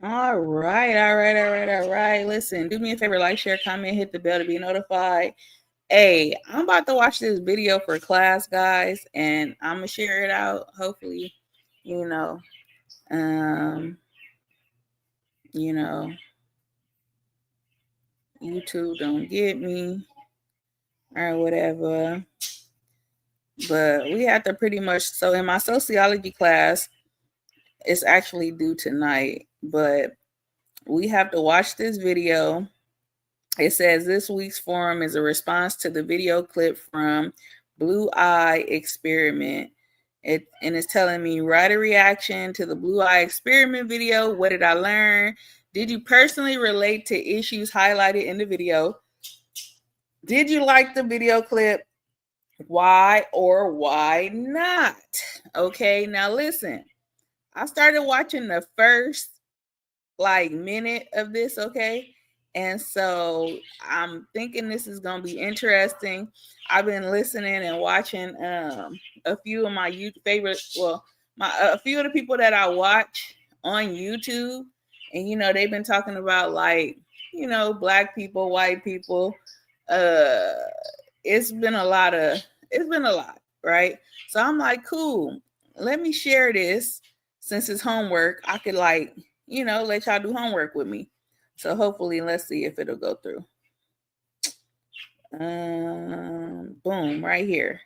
All right, all right, all right, all right. Listen, do me a favor, like, share, comment, hit the bell to be notified. Hey, I'm about to watch this video for class, guys, and I'm gonna share it out. Hopefully, you know, um, you know, YouTube don't get me or whatever. But we have to pretty much. So in my sociology class, it's actually due tonight, but we have to watch this video. It says this week's forum is a response to the video clip from Blue Eye Experiment. And it's telling me write a reaction to the Blue Eye Experiment video. What did I learn? Did you personally relate to issues highlighted in the video? Did you like the video clip? Why or why not? Okay, now listen. I started watching the first minute of this, okay? And so I'm thinking this is gonna be interesting. I've been listening and watching a few of my favorite, well, my a few of the people that I watch on YouTube, and they've been talking about black people, white people. Uh, it's been a lot, right? So I'm like, cool. Let me share this since it's homework. I could let y'all do homework with me. So hopefully, let's see if it'll go through. Boom, right here.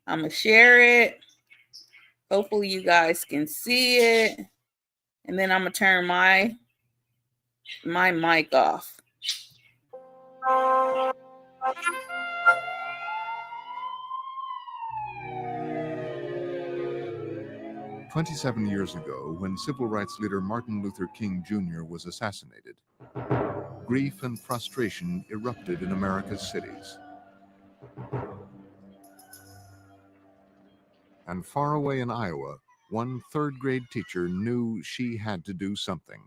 I'm gonna share it. Hopefully, you guys can see it, and then I'm gonna turn my mic off. 27 years ago, when civil rights leader Martin Luther King Jr. was assassinated, grief and frustration erupted in America's cities. And far away in Iowa, one third-grade teacher knew she had to do something.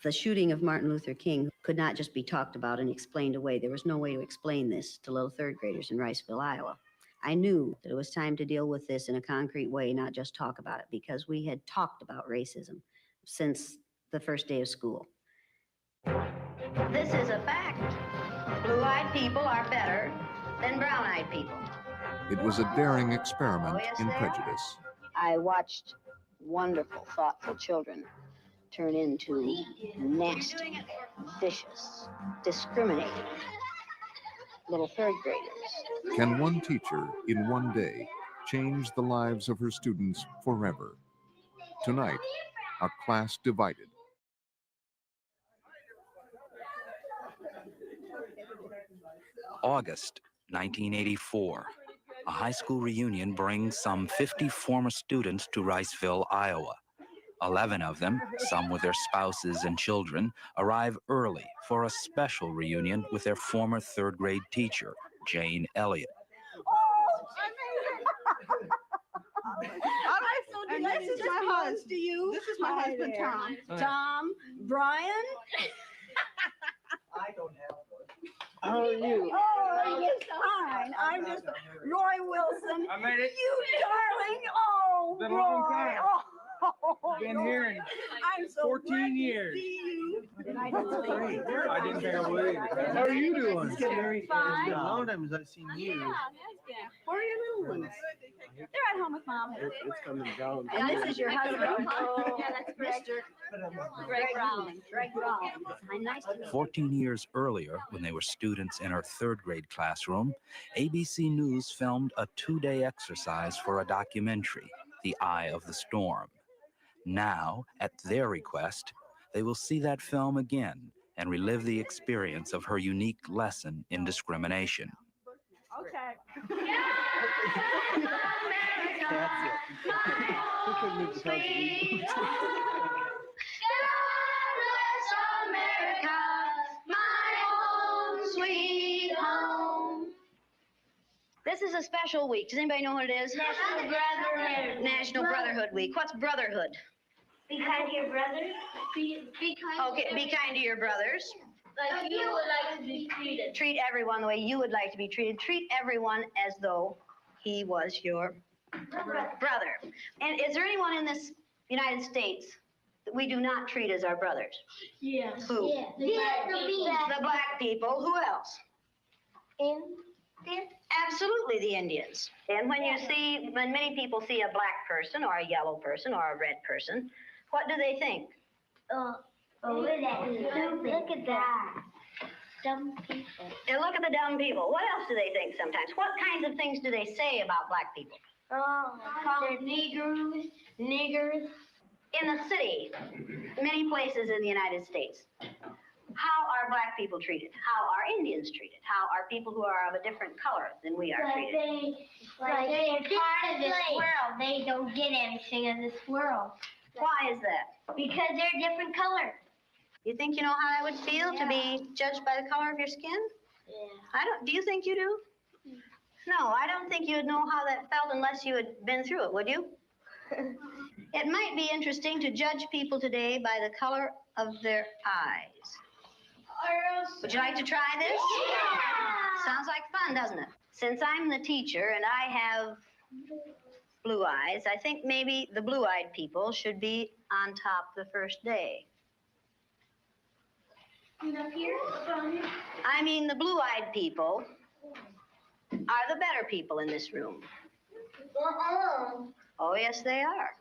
The shooting of Martin Luther King could not just be talked about and explained away. There was no way to explain this to little third graders in Riceville, Iowa. I knew that it was time to deal with this in a concrete way, not just talk about it, because we had talked about racism since the first day of school. This is a fact. Blue-eyed people are better than brown-eyed people. It was a daring experiment in prejudice. I watched wonderful, thoughtful children turn into nasty, vicious, discriminating little third graders. Can one teacher in one day change the lives of her students forever? Tonight, a class divided. August 1984. A high school reunion brings some 50 former students to Riceville, Iowa. 11 of them, some with their spouses and children, arrive early for a special reunion with their former third-grade teacher, Jane Elliott. All right, so this is my husband to you. This is my husband, Tom. Tom, Brian. I don't have one. How are you? Oh, I'm just fine. I'm just Roy Wilson. I made it. You darling. Oh, Been a Roy. long time. Oh, Been here in I'm so 14 glad years. To see you. I didn't think I would. How are you doing? It's been a long time since I've seen you. Where are your little ones? They're at home with mom. It's coming down. And this is your husband. Yeah, that's Mr. Greg Brown. Greg Brown. Hi, nice to meet you. 14 years earlier, when they were students in her third-grade classroom, ABC News filmed a 2-day exercise for a documentary, The Eye of the Storm. Now, at their request, they will see that film again and relive the experience of her unique lesson in discrimination. Okay. This is a special week. Does anybody know what it is? National Brotherhood. National Brotherhood Week. What's brotherhood? Be kind to your brothers. Be kind. Okay, be kind to your brothers. Like you would like to be treated. Treat everyone the way you would like to be treated. Treat everyone as though he was your brother. And is there anyone in this United States we do not treat as our brothers? Yes. Who? Yeah. The black people. Who else? Indian. Absolutely, the Indians. And when many people see a black person or a yellow person or a red person, what do they think? Look at that. Dumb people. And look at the dumb people. What else do they think sometimes? What kinds of things do they say about black people? Call niggers. In the city, many places in the United States, how are black people treated? How are Indians treated? How are people who are of a different color than we are treated? They're part of this world. They don't get anything in this world. Why is that? Because they're different color. You think you know how that would feel to be judged by the color of your skin? Yeah. Do you think you do? No, I don't think you'd know how that felt unless you had been through it, would you? It might be interesting to judge people today by the color of their eyes. Would you like to try this? Yeah. Sounds like fun, doesn't it? Since I'm the teacher and I have blue eyes, I think maybe the blue-eyed people should be on top the first day. I mean, the blue-eyed people are the better people in this room. Oh, yes, they are.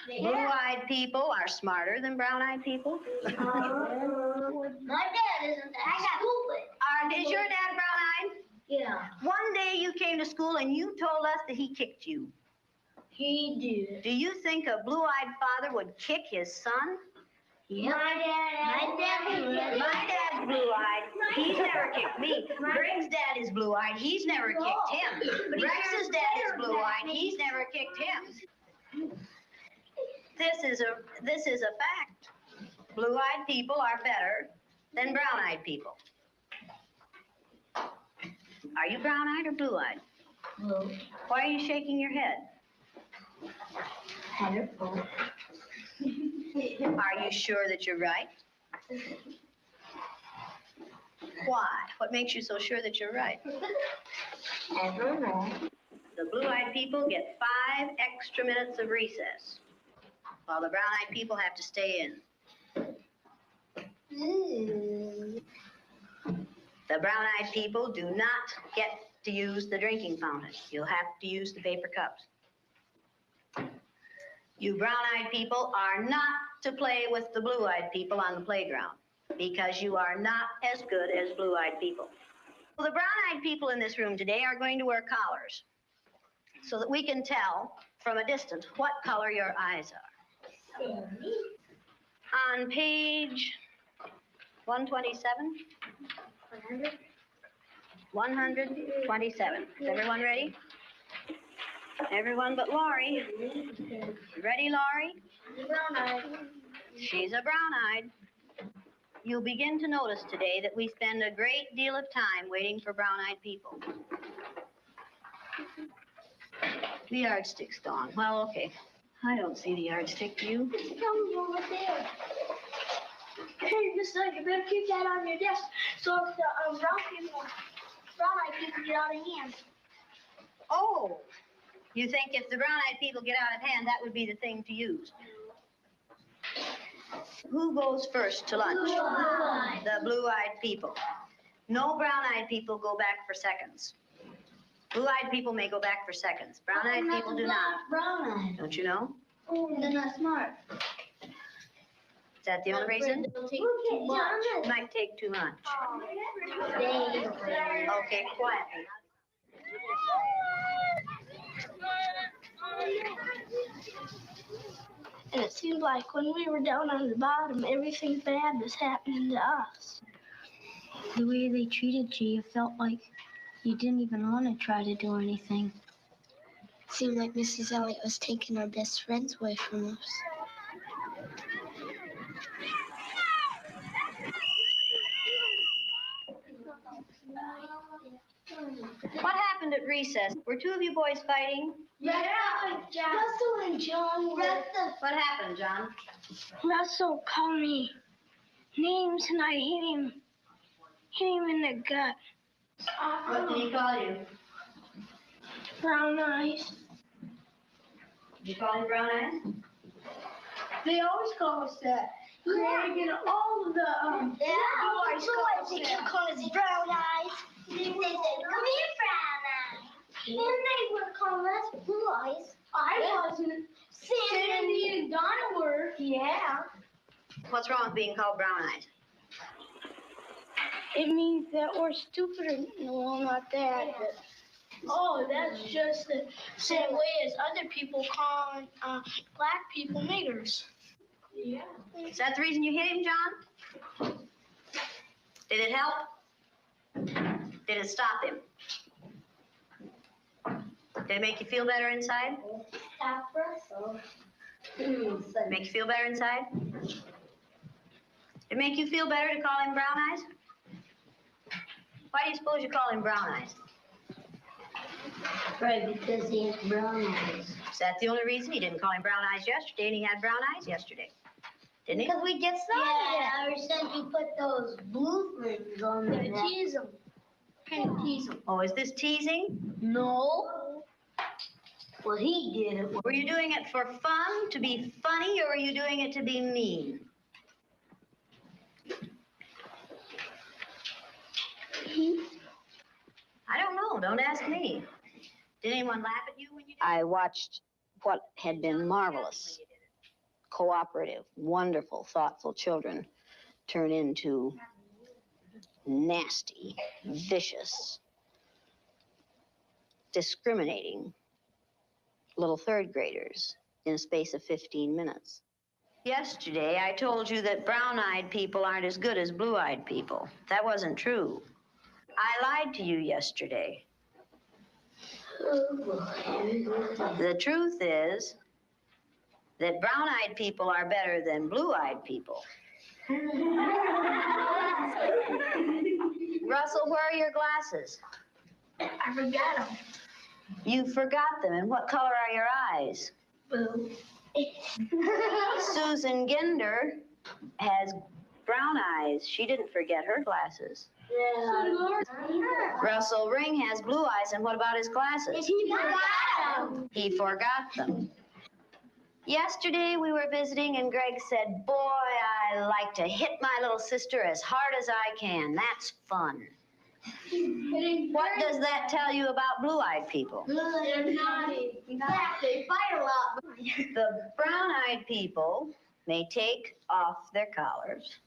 Blue-eyed people are smarter than brown-eyed people. My dad isn't that stupid. Is your dad brown-eyed? Yeah. One day you came to school and you told us that he kicked you. He did. Do you think a blue-eyed father would kick his son? Yeah. My dad's blue-eyed. He's never kicked me. Greg's dad is blue-eyed. He's never kicked him. Rex's dad is blue-eyed. He's never kicked him. This is a fact. Blue-eyed people are better than brown-eyed people. Are you brown-eyed or blue-eyed? Blue. Why are you shaking your head? Are you sure that you're right? Why? What makes you so sure that you're right? I don't know. The blue-eyed people get 5 extra minutes of recess, while the brown-eyed people have to stay in. The brown-eyed people do not get to use the drinking fountain. You'll have to use the paper cups. You brown-eyed people are not to play with the blue-eyed people on the playground because you are not as good as blue-eyed people. Well, the brown-eyed people in this room today are going to wear collars so that we can tell from a distance what color your eyes are. On page 127. 127. Is everyone ready? Everyone but Laurie. Ready, Laurie? Brown-eyed. She's a brown-eyed. You'll begin to notice today that we spend a great deal of time waiting for brown-eyed people. The yardstick's gone. Well, okay. I don't see the yardstick. Do you? It's coming over there. Hey, Miss Doug, you better keep that on your desk so if the brown-eyed people get out of hand. Oh, you think if the brown-eyed people get out of hand, that would be the thing to use? Who goes first to lunch? Blue-eyed. The blue-eyed people. No brown-eyed people go back for seconds. Blue-eyed people may go back for seconds. Brown-eyed people do not. Brown-eyed. Don't you know? They're not smart. Is that the only reason? They'll take too much. It might take too much. They. Okay, quietly. And it seemed like when we were down on the bottom, everything bad was happening to us. The way they treated you, you felt like you didn't even want to try to do anything. It seemed like Mrs. Elliott was taking our best friends away from us. What happened at recess? Were 2 of you boys fighting? Yeah, Russell and John. What happened, John? Russell called me names and I hit him in the gut. What did he call you? Brown eyes. Did you call him brown eyes? They always call us that. Greg and all of the boys they keep calling us brown eyes. They said, come here, brown eyes. And they were calling us blue eyes. I wasn't. Sandy and Donna were. Yeah. What's wrong with being called brown eyes? It means that we're stupider. No, not that. But, oh, that's just the same way as other people call black people niggers. Yeah. Is that the reason you hit him, John? Did it help? Did it stop him? Did it make you feel better inside? Stop Russell. Make you feel better inside? Did it make you feel better to call him brown eyes? Why do you suppose you call him brown eyes? Right, because he has brown eyes. Is that the only reason? He didn't call him brown eyes yesterday, and he had brown eyes yesterday. Didn't he? Because we get started. Yeah, ever since you put those blue things on there. To tease them. Kind of tease them. Oh, is this teasing? No. Well, he did it. Were you doing it for fun, to be funny, or were you doing it to be mean? I don't know. Don't ask me. Did anyone laugh at you when you did it? I watched what had been marvelous, cooperative, wonderful, thoughtful children turn into nasty, vicious, discriminating little third graders in a space of 15 minutes. Yesterday, I told you that brown-eyed people aren't as good as blue-eyed people. That wasn't true. I lied to you yesterday. The truth is that brown-eyed people are better than blue-eyed people. Russell, where are your glasses? I forgot them. You forgot them. And what color are your eyes? Blue. Susan Ginder has brown eyes. She didn't forget her glasses. Yeah. Russell Ring has blue eyes, and what about his glasses? He forgot them. He forgot them. Yesterday we were visiting, and Greg said, "Boy, I like to hit my little sister as hard as I can. That's fun." What does that tell you about blue-eyed people? They're naughty. In fact, they fight a lot. The brown-eyed people may take off their collars,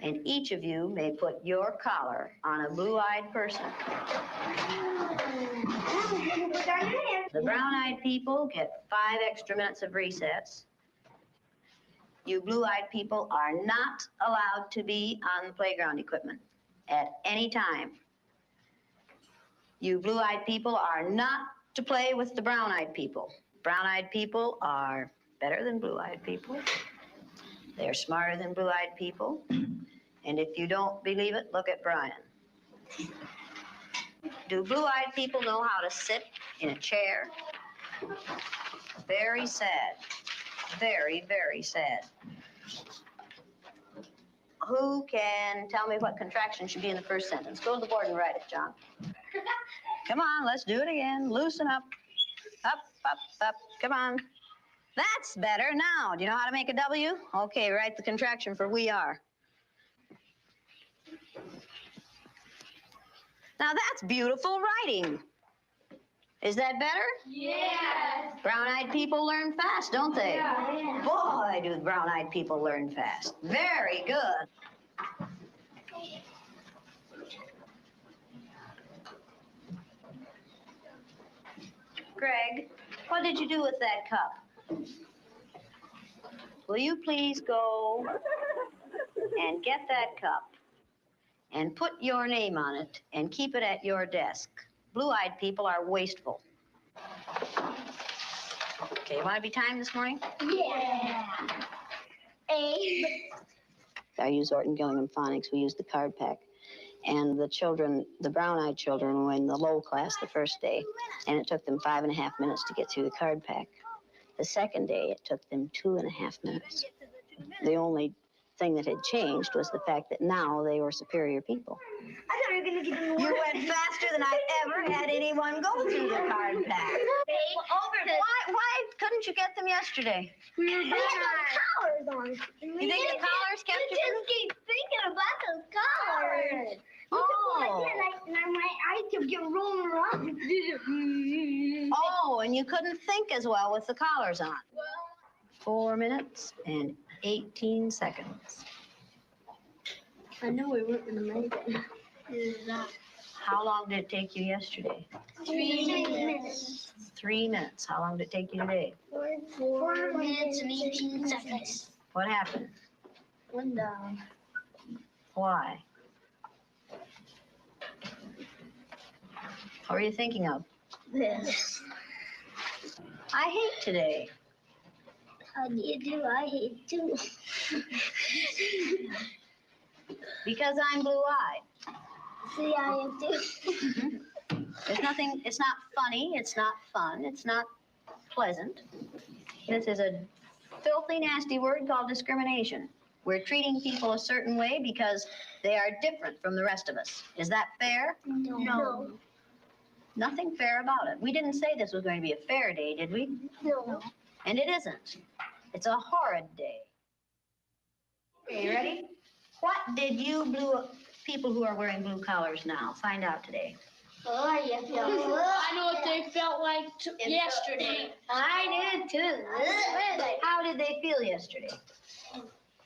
and each of you may put your collar on a blue-eyed person. The brown-eyed people get 5 extra minutes of recess. You blue-eyed people are not allowed to be on the playground equipment at any time. You blue-eyed people are not to play with the brown-eyed people. Brown-eyed people are better than blue-eyed people. They're smarter than blue-eyed people. And if you don't believe it, look at Brian. Do blue-eyed people know how to sit in a chair? Very sad. Very, very sad. Who can tell me what contraction should be in the first sentence? Go to the board and write it, John. Come on, let's do it again. Loosen up. Up, up, up. Come on. That's better. Now, do you know how to make a W? Okay, write the contraction for we are. Now that's beautiful writing. Is that better? Yes. Brown-eyed people learn fast, don't they? Yeah. Boy, do brown-eyed people learn fast. Very good. Greg, what did you do with that cup? Will you please go and get that cup and put your name on it and keep it at your desk? Blue-eyed people are wasteful. Okay, you want to be timed this morning? Yeah. A. I use Orton Gillingham Phonics. We use the card pack. And the children, the brown-eyed children, were in the low class the first day, and it took them 5.5 minutes to get through the card pack. The second day, it took them 2.5 minutes. The only thing that had changed was the fact that now they were superior people. I thought you were going to get in the You went faster than I've ever had anyone go through the card pack. Why couldn't you get them yesterday? We had those collars on. You think the collars kept you? just keep thinking about those collars. Oh. And my eyes kept getting rolling around. Oh, and you couldn't think as well with the collars on. 4 minutes and 18 seconds. I know we weren't going to make it. How long did it take you yesterday? 3 minutes. 3 minutes. How long did it take you today? 4 minutes and 18 seconds. What happened? One down. Why? What were you thinking of? This. I hate today. How do you do? I hate too. Because I'm blue-eyed. See, I am too. There's nothing, it's not funny, it's not fun, it's not pleasant. This is a filthy, nasty word called discrimination. We're treating people a certain way because they are different from the rest of us. Is that fair? No. Nothing fair about it. We didn't say this was going to be a fair day, did we? No. And it isn't. It's a horrid day. Okay, you ready? What did you people who are wearing blue collars now find out today? Oh, you feel I know what they felt like yesterday. I did too. How did they feel yesterday?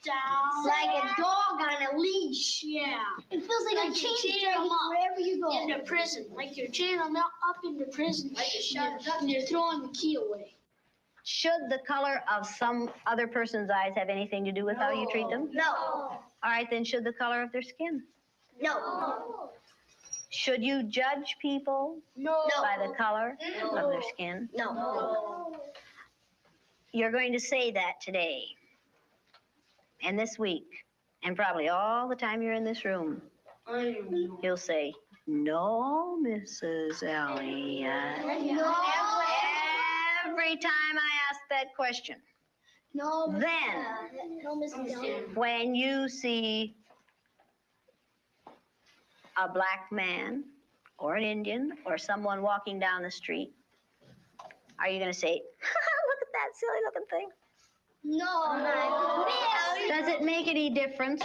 Down. Like a dog on a leash. Yeah. It feels like a chain chain dragging them up wherever you go. Into prison. Like you're chaining them up into prison. Like you're shut and you're throwing the key away. Should the color of some other person's eyes have anything to do with how you treat them? No. All right, then should the color of their skin? No. Should you judge people No. by the color of their skin? No. You're going to say that today and this week and probably all the time you're in this room. You'll say, no, Mrs. Elliott. No. Every time I ask that question. No. Then, No, Mrs. Elliott. when you see a black man or an Indian or someone walking down the street, are you going to say, look at that silly looking thing? No. Does it make any difference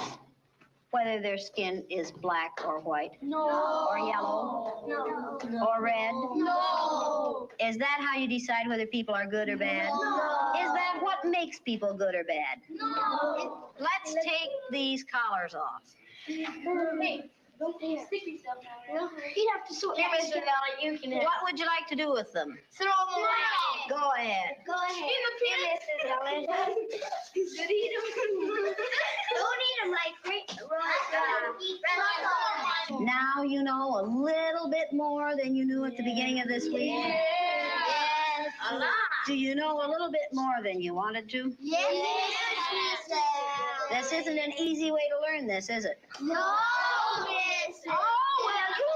whether their skin is black or white? No. Or yellow? No. Or red? No. Is that how you decide whether people are good or bad? No. Is that what makes people good or bad? No. Let's take these collars off. Hey, don't stick yourself down there. You'd have to sort Here, Mr. Elliott, you can what would you like to do with them? throw them away. Go ahead. Go ahead. Mrs. Elliott. Don't eat them like Now you know a little bit more than you knew at the beginning of this week. Yes. A lot. Do you know a little bit more than you wanted to? Yes. This isn't an easy way to learn this, is it? No, Miss. Oh, well, you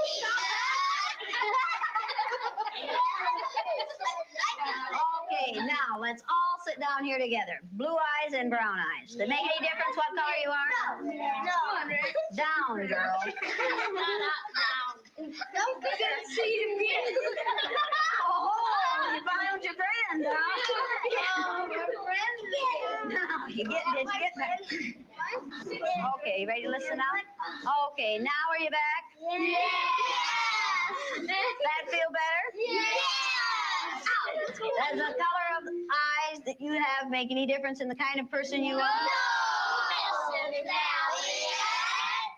Okay, now let's all sit down here together. Blue eyes and brown eyes. Does it make any difference what color you are? No. Down, girl. Don't forget to see you again. Oh, you found your friend, huh? No, you get that. Okay, you ready to listen now? Okay, now are you back? Yes. That feel better? Yes. Does the color of the eyes that you have make any difference in the kind of person you are? No, Mrs. Elliott.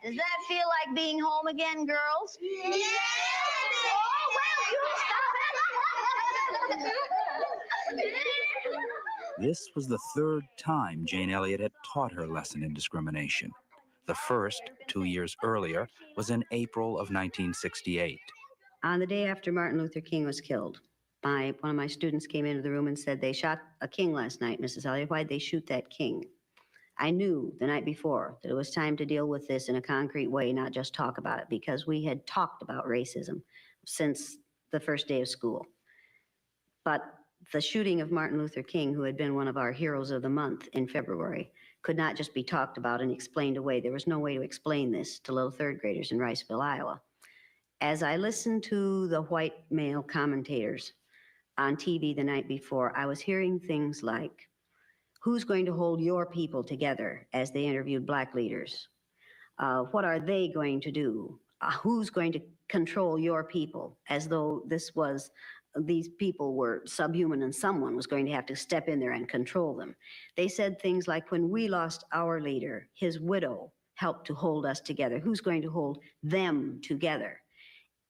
Does that feel like being home again, girls? Yes. Oh, well, you stop it. This was the third time Jane Elliott had taught her lesson in discrimination. The first, 2 years earlier, was in April of 1968. On the day after Martin Luther King was killed, one of my students came into the room and said, they shot a king last night, Mrs. Elliott. Why'd they shoot that king? I knew the night before that it was time to deal with this in a concrete way, not just talk about it, because we had talked about racism since the first day of school. But the shooting of Martin Luther King, who had been one of our heroes of the month in February, could not just be talked about and explained away. There was no way to explain this to little third graders in Riceville, Iowa. As I listened to the white male commentators on TV the night before, I was hearing things like, who's going to hold your people together, as they interviewed Black leaders? What are they going to do? Who's going to control your people? As though these people were subhuman and someone was going to have to step in there and control them. They said things like, when we lost our leader, his widow helped to hold us together. Who's going to hold them together?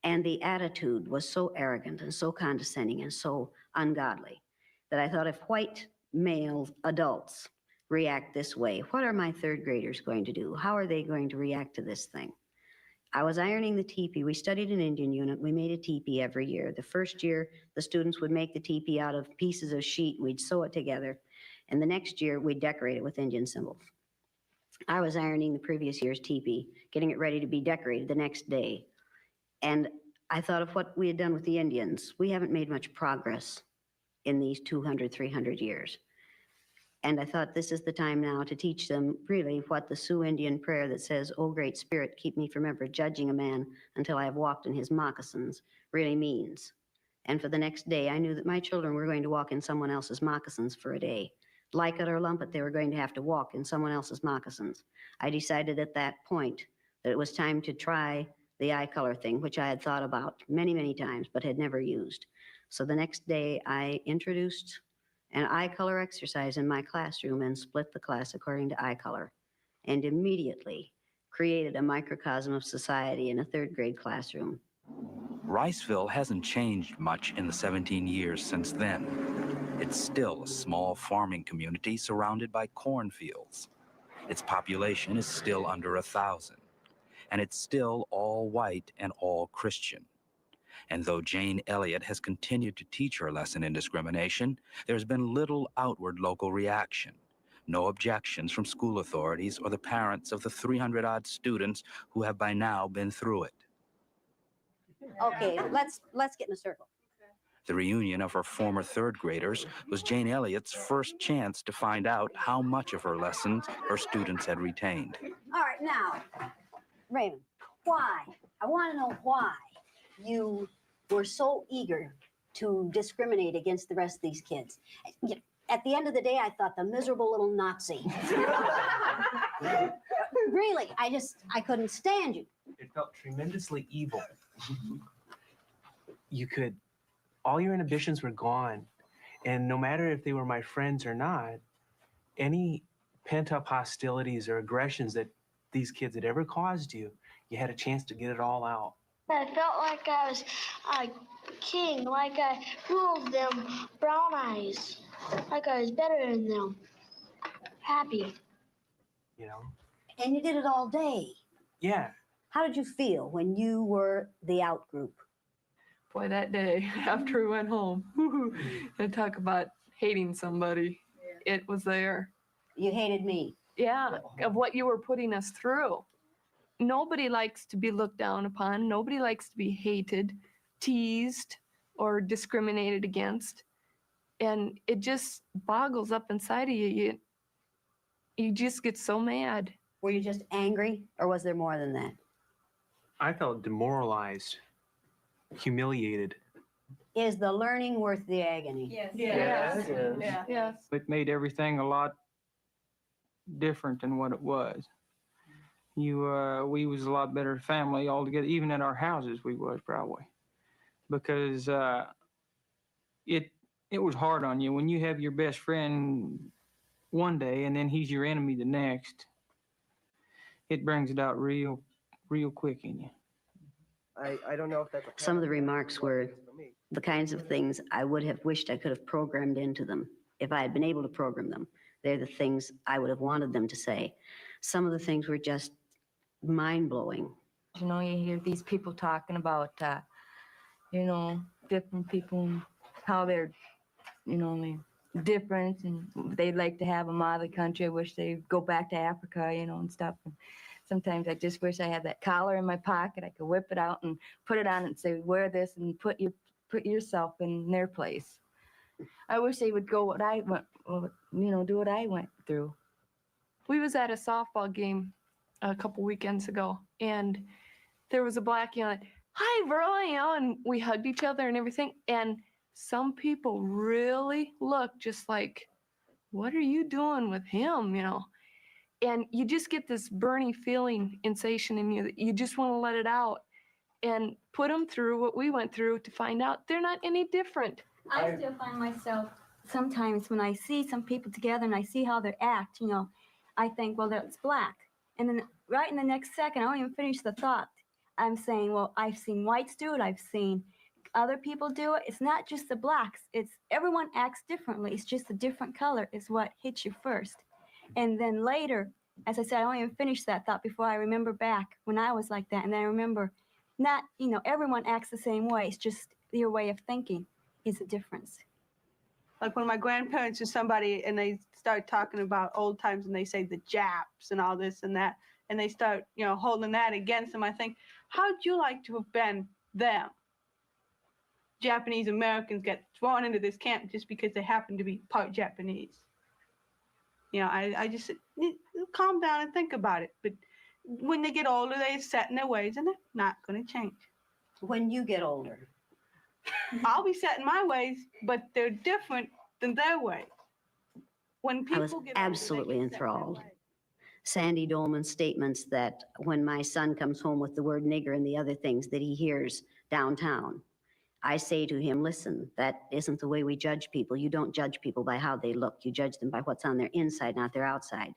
And the attitude was so arrogant and so condescending and so ungodly that I thought, if white male adults react this way, what are my third graders going to do? How are they going to react to this thing? I was ironing the teepee. We studied an Indian unit. We made a teepee every year. The first year, the students would make the teepee out of pieces of sheet. We'd sew it together. And the next year, we'd decorate it with Indian symbols. I was ironing the previous year's teepee, getting it ready to be decorated the next day. And I thought of what we had done with the Indians. We haven't made much progress in these 200, 300 years. And I thought, this is the time now to teach them really what the Sioux Indian prayer that says, "O Great Spirit, keep me from ever judging a man until I have walked in his moccasins," really means. And for the next day, I knew that my children were going to walk in someone else's moccasins for a day. Like it or lump it, they were going to have to walk in someone else's moccasins. I decided at that point that it was time to try the eye color thing, which I had thought about many, many times, but had never used. So the next day, I introduced an eye color exercise in my classroom and split the class according to eye color, and immediately created a microcosm of society in a third grade classroom. Riceville hasn't changed much in the 17 years since then. It's still a small farming community surrounded by cornfields. Its population is still under 1,000, and it's still all white and all Christian. And though Jane Elliott has continued to teach her lesson in discrimination, there's been little outward local reaction. No objections from school authorities or the parents of the 300-odd students who have by now been through it. Okay, let's get in a circle. The reunion of her former third graders was Jane Elliott's first chance to find out how much of her lessons her students had retained. All right, now, Raymond, why? I want to know why you were so eager to discriminate against the rest of these kids. At the end of the day, I thought, the miserable little Nazi. Really, I couldn't stand you. It felt tremendously evil. All your inhibitions were gone. And no matter if they were my friends or not, any pent-up hostilities or aggressions that these kids had ever caused you, you had a chance to get it all out. I felt like I was a king, like I ruled them brown eyes, like I was better than them. Happy. You know? And you did it all day. Yeah. How did you feel when you were the out group? Boy, that day after we went home, and talk about hating somebody, it was there. You hated me. Yeah, of what you were putting us through. Nobody likes to be looked down upon. Nobody likes to be hated, teased, or discriminated against. And it just boggles up inside of you. You just get so mad. Were you just angry, or was there more than that? I felt demoralized, humiliated. Is the learning worth the agony? Yes. Yes. Yes. Yes. It made everything a lot different than what it was. We was a lot better family altogether. Even in our houses, we was probably, because it was hard on you when you have your best friend one day and then he's your enemy the next. It brings it out real quick in you. I don't know if that's Some of the remarks were the kinds of things I would have wished I could have programmed into them if I had been able to program them. They're the things I would have wanted them to say. Some of the things were just mind-blowing. You know, you hear these people talking about, different people, how they're, different, and they'd like to have them out of the country. I wish they'd go back to Africa, and stuff. And sometimes I just wish I had that collar in my pocket. I could whip it out and put it on and say, wear this and put yourself in their place. I wish they would go what I went, do what I went through. We was at a softball game a couple weekends ago, and there was a black yelling, "Hi, bro," and we hugged each other and everything. And some people really look just like, what are you doing with him, you know? And you just get this burning feeling, sensation in you that you just want to let it out and put them through what we went through to find out they're not any different. I still find myself sometimes when I see some people together and I see how they act, you know, I think, well, that's black. And then right in the next second, I don't even finish the thought. I'm saying, well, I've seen whites do it. I've seen other people do it. It's not just the blacks. It's everyone acts differently. It's just a different color is what hits you first. And then later, as I said, I don't even finish that thought before I remember back when I was like that. And then I remember not, you know, everyone acts the same way. It's just your way of thinking is a difference. Like when my grandparents or somebody and they start talking about old times and they say the Japs and all this and that, and they start, you know, holding that against them, I think, how'd you like to have been them? Japanese Americans get thrown into this camp just because they happen to be part Japanese. You know, I just calm down and think about it. But when they get older, they're set in their ways and they're not going to change. When you get older, I'll be set in my ways, but they're different than their ways. When people I was get older, absolutely they get set in their enthralled. ways. Sandy Dolman's statements that when my son comes home with the word nigger and the other things that he hears downtown, I say to him, listen, that isn't the way we judge people. You don't judge people by how they look. You judge them by what's on their inside, not their outside.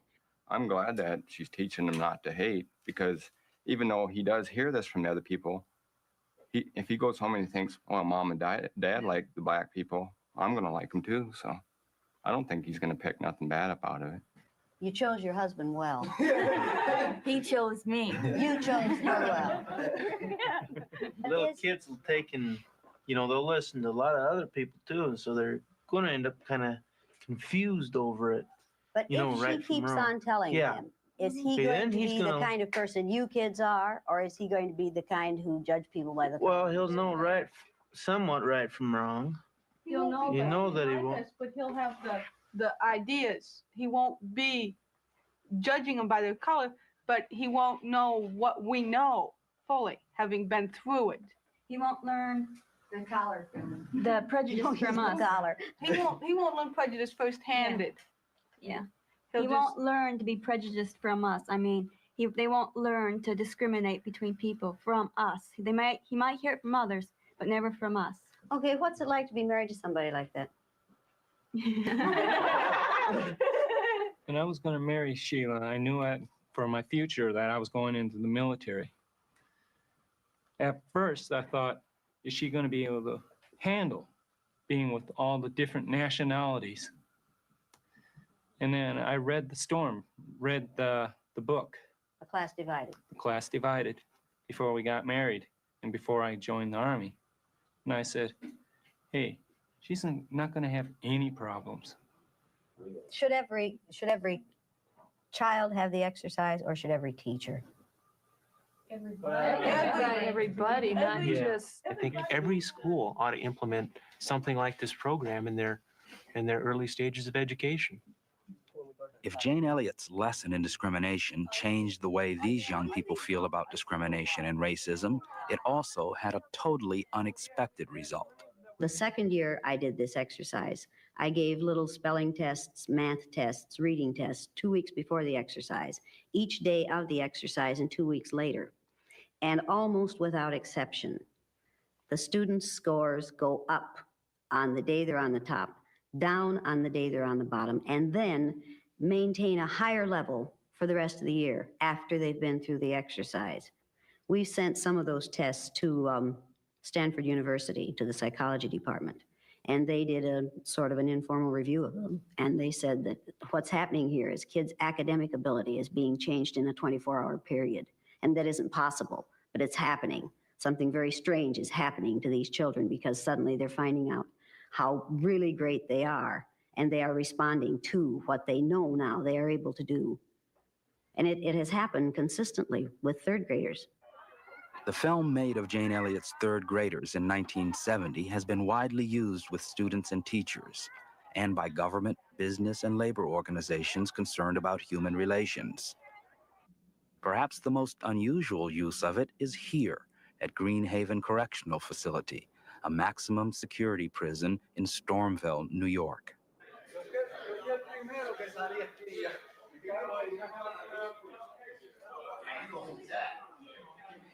I'm glad that she's teaching him not to hate, because even though he does hear this from the other people, if he goes home and he thinks, well, mom and dad like the black people, I'm going to like them too. So I don't think he's going to pick nothing bad up out of it. You chose your husband well. He chose me. You chose her well. Little kids will take and, you know, they'll listen to a lot of other people too, and so they're going to end up kind of confused over it. But you know, if right she keeps from wrong. on telling him, is he See, going then to he's be the gonna- kind of person you kids are, or is he going to be the kind who judge people by the Well, he'll know somewhat right from wrong. He'll know You that know that he like won't. us, but he'll have the ideas. He won't be judging them by their color, but he won't know what we know fully, having been through it. He won't learn The collar from the prejudice Don't use from the us. collar. He won't learn prejudice first-handed. Yeah. He'll He just- won't learn to be prejudiced from us. I mean, they won't learn to discriminate between people from us. He might hear it from others, but never from us. Okay, what's it like to be married to somebody like that? And I was going to marry Sheila. I knew for my future that I was going into the military. At first, I thought, is she going to be able to handle being with all the different nationalities? And then I read the book, A Class Divided. The Class Divided, before we got married and before I joined the Army. And I said, hey, she's not going to have any problems. Should every child have the exercise, or should every teacher? Everybody, not Yeah. just. I think every school ought to implement something like this program in their early stages of education. If Jane Elliott's lesson in discrimination changed the way these young people feel about discrimination and racism, it also had a totally unexpected result. The second year I did this exercise, I gave little spelling tests, math tests, reading tests 2 weeks before the exercise, each day of the exercise and 2 weeks later. And almost without exception, the students' scores go up on the day they're on the top, down on the day they're on the bottom, and then maintain a higher level for the rest of the year after they've been through the exercise. We sent some of those tests to Stanford University, to the psychology department, and they did a sort of an informal review of them. And they said that what's happening here is kids' academic ability is being changed in a 24-hour period. And that isn't possible, but it's happening. Something very strange is happening to these children because suddenly they're finding out how really great they are, and they are responding to what they know now they are able to do. And it has happened consistently with third graders. The film made of Jane Elliott's third graders in 1970 has been widely used with students and teachers, and by government, business, and labor organizations concerned about human relations. Perhaps the most unusual use of it is here at Green Haven Correctional Facility, a maximum security prison in Stormville, New York.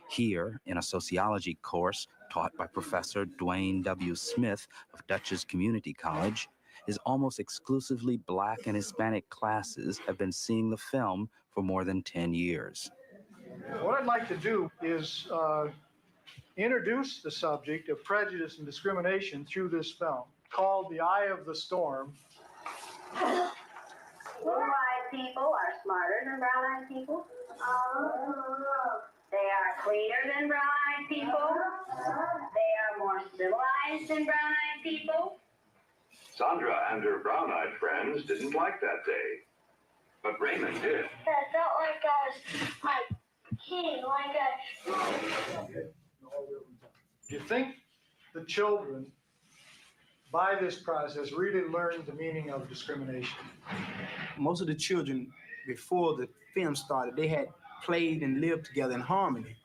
Here, in a sociology course taught by Professor Dwayne W. Smith of Dutchess Community College, his almost exclusively Black and Hispanic classes have been seeing the film for more than 10 years. What I'd like to do is introduce the subject of prejudice and discrimination through this film, called The Eye of the Storm. Blue-eyed people are smarter than brown-eyed people. They are cleaner than brown-eyed people. They are more civilized than brown-eyed people. Sandra and her brown-eyed friends didn't like that day, but Raymond did. I felt like I was king, Do you think the children, by this process, really learned the meaning of discrimination? Most of the children, before the film started, they had played and lived together in harmony.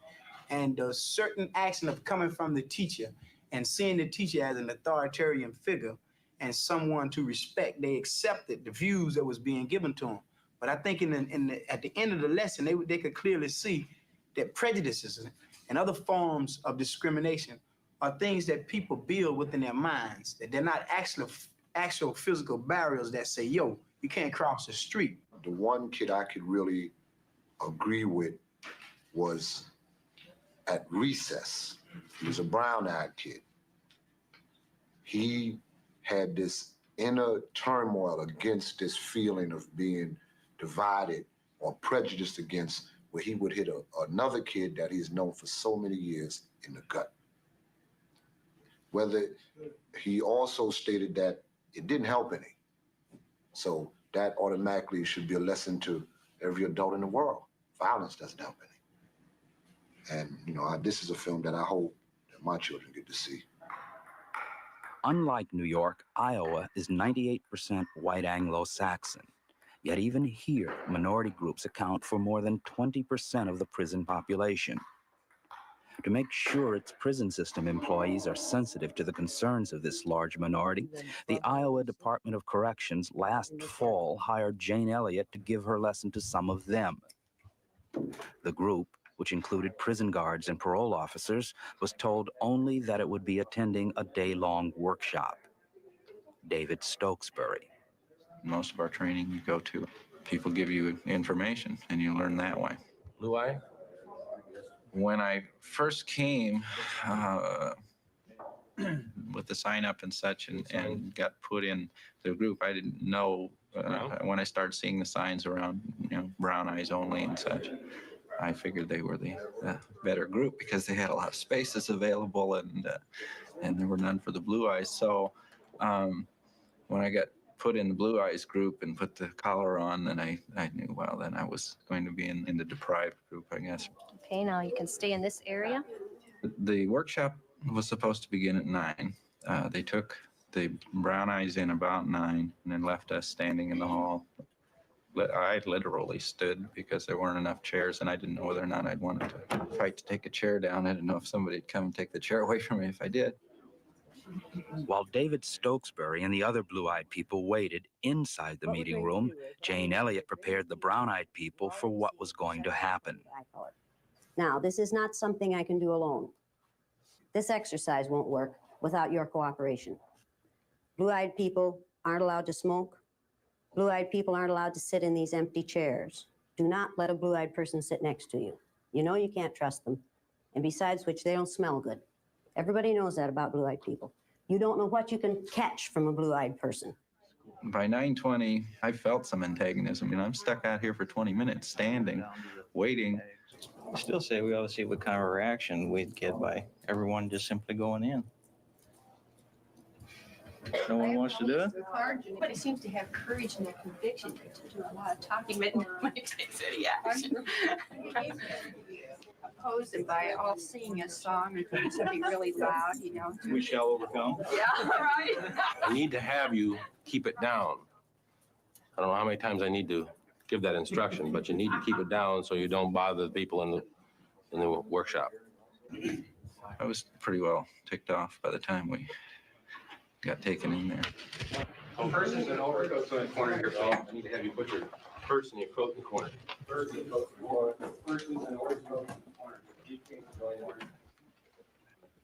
And a certain action of coming from the teacher and seeing the teacher as an authoritarian figure and someone to respect, they accepted the views that was being given to them. But I think at the end of the lesson, they could clearly see that prejudices and other forms of discrimination are things that people build within their minds, that they're not actual physical barriers that say, yo, you can't cross the street. The one kid I could really agree with was at recess. He was a brown-eyed kid. He had this inner turmoil against this feeling of being divided or prejudiced against, where he would hit another kid that he's known for so many years in the gut. Whether he also stated that it didn't help any. So that automatically should be a lesson to every adult in the world. Violence doesn't help any. And, you know, this is a film that I hope that my children get to see. Unlike New York, Iowa is 98% white Anglo-Saxon. Yet even here, minority groups account for more than 20% of the prison population. To make sure its prison system employees are sensitive to the concerns of this large minority, the Iowa Department of Corrections last fall hired Jane Elliott to give her lesson to some of them. The group, which included prison guards and parole officers, was told only that it would be attending a day-long workshop. David Stokesbury. Most of our training you go to, people give you information and you learn that way. Blue eye? When I first came with the sign up and such and got put in the group, I didn't know when I started seeing the signs around, you know, brown eyes only and such. I figured they were the better group because they had a lot of spaces available and there were none for the blue eyes. So when I got put in the blue eyes group and put the collar on, then I knew, well, then I was going to be in the deprived group, I guess. Okay, now you can stay in this area. The workshop was supposed to begin at 9. They took the brown eyes in about 9 and then left us standing in the hall. I literally stood because there weren't enough chairs and I didn't know whether or not I'd wanted to fight to take a chair down. I didn't know if somebody'd come and take the chair away from me if I did. While David Stokesbury and the other blue-eyed people waited inside the meeting room, Jane Elliott prepared the brown-eyed people for what was going to happen. Now, this is not something I can do alone. This exercise won't work without your cooperation. Blue-eyed people aren't allowed to smoke. Blue-eyed people aren't allowed to sit in these empty chairs. Do not let a blue-eyed person sit next to you. You know you can't trust them. And besides which, they don't smell good. Everybody knows that about blue-eyed people. You don't know what you can catch from a blue-eyed person. By 9:20, I felt some antagonism. You know, I'm stuck out here for 20 minutes, standing, waiting. I still say we ought to see what kind of reaction we'd get by everyone just simply going in. No one wants to do it? Everybody seems to have courage and their conviction to do a lot of talking, but nobody takes any action. Oppose them by all singing a song and it's going to be really loud, you know. We shall overcome. Yeah, right. I need to have you keep it down. I don't know how many times I need to give that instruction, but you need to keep it down so you don't bother the people in the workshop. I was pretty well ticked off by the time we got taken in there. Purses and overcoats in the corner here, Phil. I need to have you put your purse and your coat in the corner. Purses and overcoats in the corner.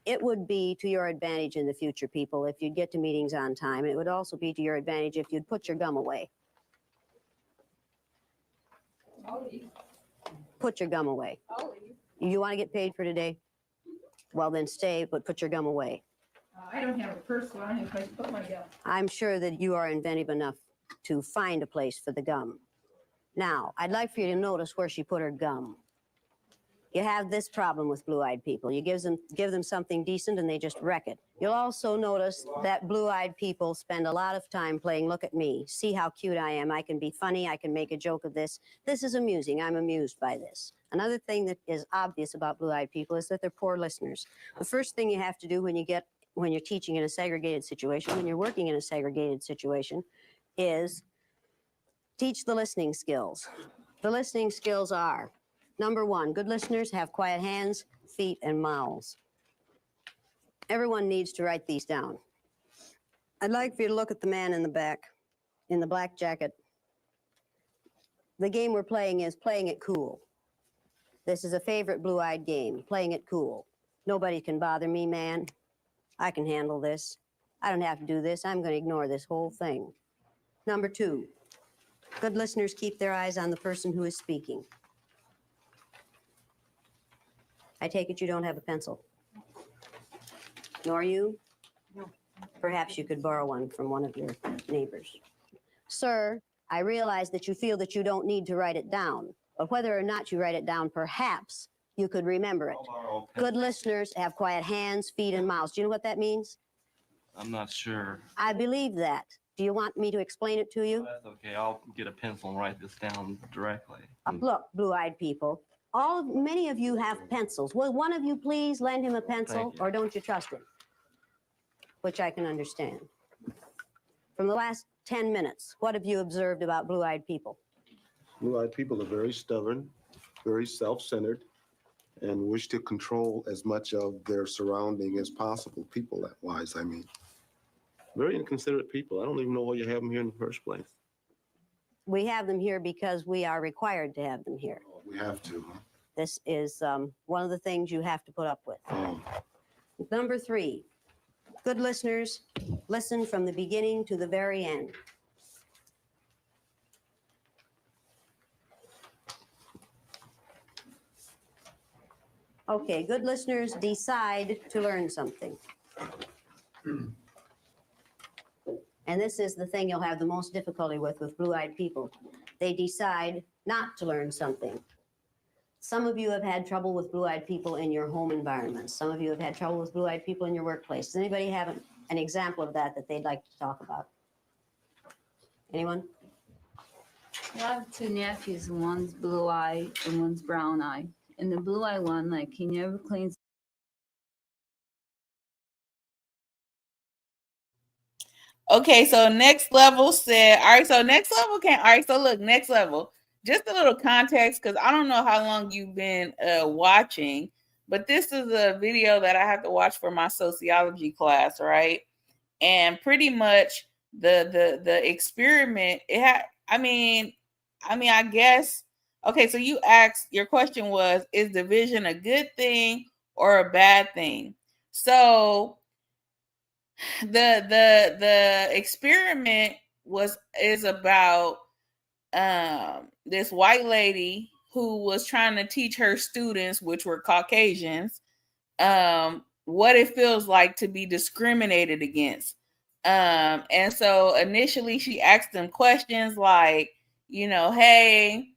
It would be to your advantage in the future, people, if you'd get to meetings on time. And it would also be to your advantage if you'd put your gum away. Put your gum away. You want to get paid for today? Well, then stay, but put your gum away. I don't have a purse, so I don't have a place to put my gum. I'm sure that you are inventive enough to find a place for the gum. Now, I'd like for you to notice where she put her gum. You have this problem with blue-eyed people. You give them something decent and they just wreck it. You'll also notice that blue-eyed people spend a lot of time playing, look at me, see how cute I am. I can be funny, I can make a joke of this. This is amusing, I'm amused by this. Another thing that is obvious about blue-eyed people is that they're poor listeners. The first thing you have to do when you're teaching in a segregated situation, when you're working in a segregated situation, is teach the listening skills. The listening skills are, number one, good listeners have quiet hands, feet, and mouths. Everyone needs to write these down. I'd like for you to look at the man in the back, in the black jacket. The game we're playing is playing it cool. This is a favorite blue-eyed game, playing it cool. Nobody can bother me, man. I can handle this. I don't have to do this. I'm going to ignore this whole thing. Number two, good listeners keep their eyes on the person who is speaking. I take it you don't have a pencil. Nor you? No. Perhaps you could borrow one from one of your neighbors. Sir, I realize that you feel that you don't need to write it down, but whether or not you write it down, perhaps you could remember it. Good listeners have quiet hands, feet, and mouths. Do you know what that means? I'm not sure. I believe that. Do you want me to explain it to you? That's okay. I'll get a pencil and write this down directly. Look, blue-eyed people, many of you have pencils. Will one of you please lend him a pencil, or don't you trust him? Which I can understand. From the last 10 minutes, what have you observed about blue-eyed people? Blue-eyed people are very stubborn, very self-centered, and wish to control as much of their surrounding as possible, people-wise, I mean. Very inconsiderate people. I don't even know why you have them here in the first place. We have them here because we are required to have them here. We have to, huh? This is one of the things you have to put up with. Oh. Number three, good listeners listen from the beginning to the very end. Okay, good listeners decide to learn something. And this is the thing you'll have the most difficulty with blue-eyed people. They decide not to learn something. Some of you have had trouble with blue-eyed people in your home environments. Some of you have had trouble with blue-eyed people in your workplace. Does anybody have an example of that they'd like to talk about? Anyone? I have two nephews. One's blue-eyed and one's brown-eyed. And the blue-eyed one, like, he never cleans. Okay, so next level said, all right, so next level all right, so look, next level. Just a little context, because I don't know how long you've been watching, but this is a video that I have to watch for my sociology class, right? And pretty much the experiment, I guess, okay, so you asked, your question was, is division a good thing or a bad thing? So the experiment is about this white lady who was trying to teach her students, which were Caucasians, what it feels like to be discriminated against. And so initially she asked them questions like, hey,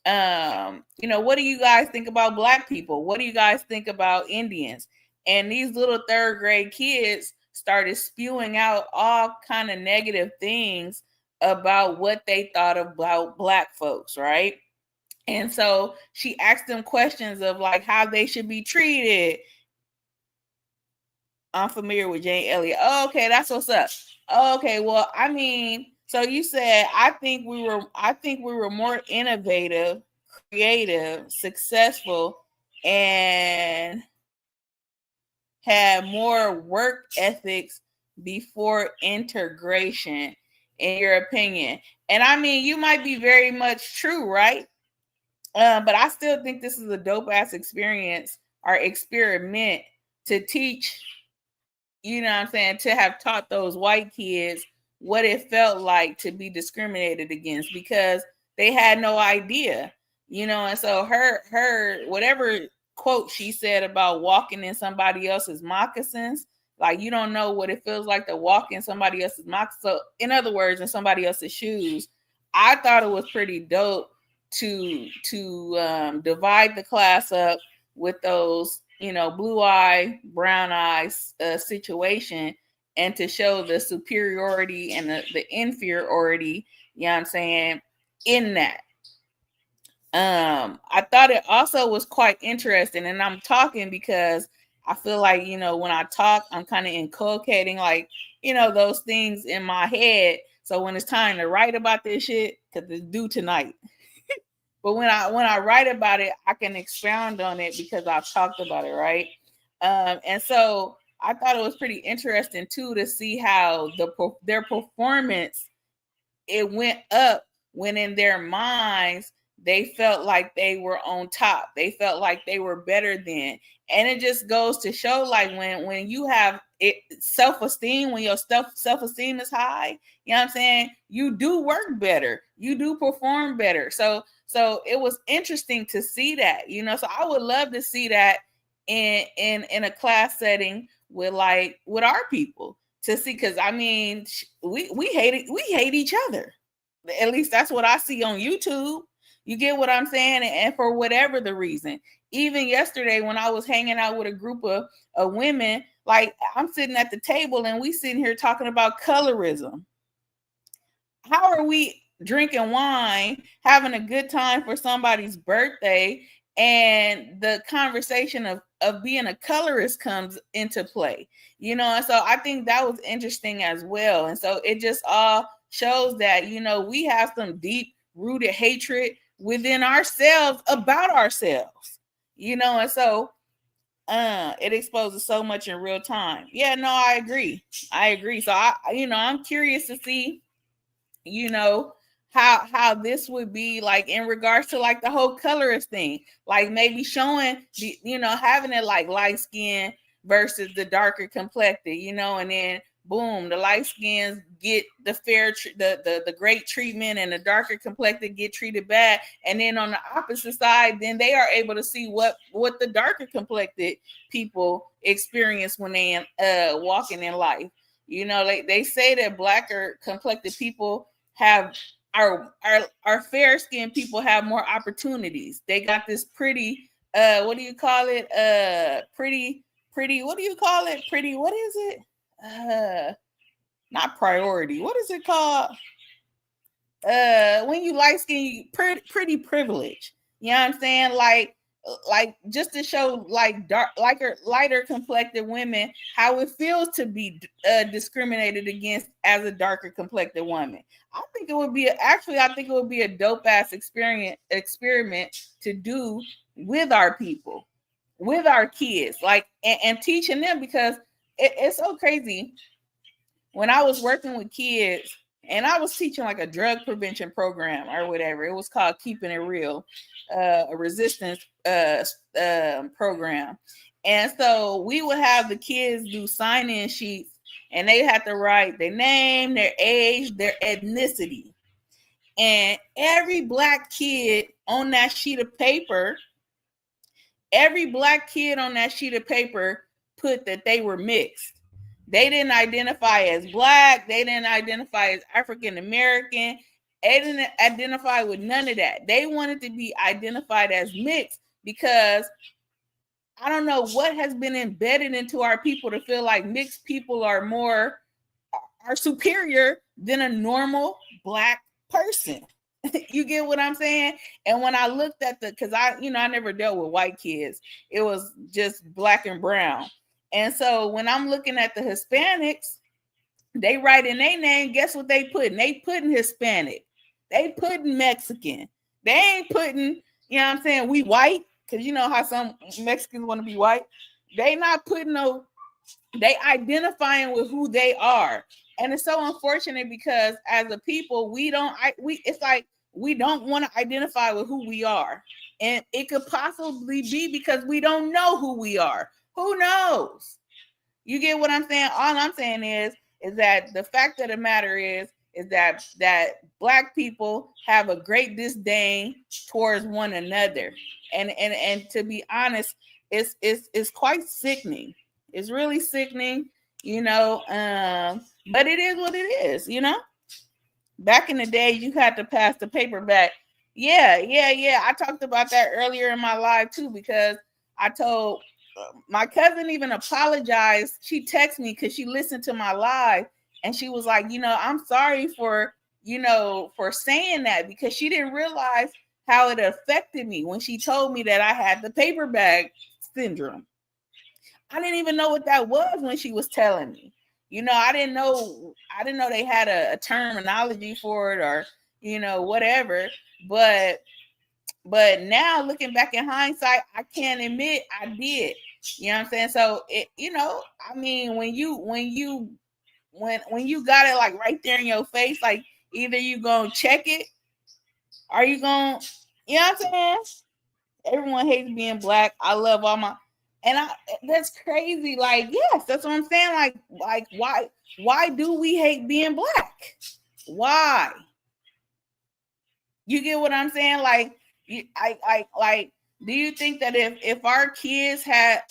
what do you guys think about Black people? What do you guys think about Indians? And these little third grade kids started spewing out all kind of negative things about what they thought about Black folks, right? And so she asked them questions of like how they should be treated. I'm familiar with Jane Elliott. Oh, okay, that's what's up. Okay, well, so you said I think we were more innovative, creative, successful, and had more work ethics before integration, in your opinion? And I mean, you might be very much true, right? But I still think this is a dope ass experience or experiment to teach, you know what I'm saying, to have taught those white kids what it felt like to be discriminated against, because they had no idea, you know. And so her whatever quote she said about walking in somebody else's moccasins, like, you don't know what it feels like to walk in somebody else's moccasins. So in other words, in somebody else's shoes. I thought it was pretty dope to divide the class up with those, you know, blue eye, brown eyes situation, and to show the superiority and the inferiority, you know what I'm saying, in that. I thought it also was quite interesting, and I'm talking because I feel like, you know, when I talk, I'm kind of inculcating, like, you know, those things in my head. So when it's time to write about this shit, because it's due tonight. But when I write about it, I can expound on it because I've talked about it, right? And so I thought it was pretty interesting too to see how their performance, it went up when in their minds they felt like they were on top. They felt like they were better than. And it just goes to show, like, when you have it self-esteem, when your self-esteem is high, you know what I'm saying, you do work better, you do perform better. So it was interesting to see that, you know. So I would love to see that in a class setting with our people, to see, because I mean, we hate each other. At least that's what I see on YouTube. You get what I'm saying? And for whatever the reason, even yesterday when I was hanging out with a group of women, like, I'm sitting at the table and we sitting here talking about colorism. How are we drinking wine, having a good time for somebody's birthday, and the conversation of being a colorist comes into play, you know? And so I think that was interesting as well. And so it just all shows that, you know, we have some deep rooted hatred within ourselves about ourselves, you know. And so it exposes so much in real time. Yeah, no, I agree. So I'm curious to see, you know, how this would be like in regards to like the whole colorist thing, like maybe showing the, you know, having it like light skin versus the darker complected, you know, and then boom, the light skins get the the great treatment, and the darker complected get treated bad. And then on the opposite side, then they are able to see what the darker complected people experience when they walking in life. You know, they say that blacker complected people have our fair skinned people have more opportunities. They got this pretty what do you call it? Pretty what do you call it? Pretty, what is it? Not priority. What is it called? When you light skin, you pretty privilege. You know what I'm saying? Like just to show like lighter complected women how it feels to be discriminated against as a darker complected woman. I think it would be a dope ass experiment to do with our people, with our kids, like, and teaching them, because it's so crazy. When I was working with kids and I was teaching like a drug prevention program or whatever, it was called Keeping It Real, a resistance program. And so we would have the kids do sign-in sheets, and they had to write their name, their age, their ethnicity. And every black kid on that sheet of paper put that they were mixed. They didn't identify as black. They didn't identify as African American. They didn't identify with none of that. They wanted to be identified as mixed, because I don't know what has been embedded into our people to feel like mixed people are superior than a normal black person. You get what I'm saying? And when I looked at because I never dealt with white kids. It was just black and brown. And so when I'm looking at the Hispanics, they write in their name, guess what they putting? They putting Hispanic. They putting Mexican. They ain't putting, you know what I'm saying, we white, because you know how some Mexicans want to be white. They not putting no They identifying with who they are. And it's so unfortunate because as a people, it's like we don't want to identify with who we are. And it could possibly be because we don't know who we are. Who knows? You get what I'm saying? All I'm saying is that the fact of the matter is that Black people have a great disdain towards one another. And to be honest, it's quite sickening. It's really sickening, but it is what it is, Back in the day, you had to pass the paper back. Yeah. I talked about that earlier in my live too, because I told my cousin even apologized. She texted me because she listened to my live and she was like, I'm sorry for saying that, because she didn't realize how it affected me when she told me that I had the paper bag syndrome. I didn't even know what that was when she was telling me. I didn't know they had a terminology for it or, whatever. But now looking back in hindsight, I can't admit I did. You know what I'm saying? So when you got it like right there in your face, like either you gonna check it or you gonna, you know what I'm saying? Everyone hates being Black. I love all my, that's crazy. Like, yes, that's what I'm saying. Like why do we hate being Black? Why? You get what I'm saying? Like, do you think that if our kids had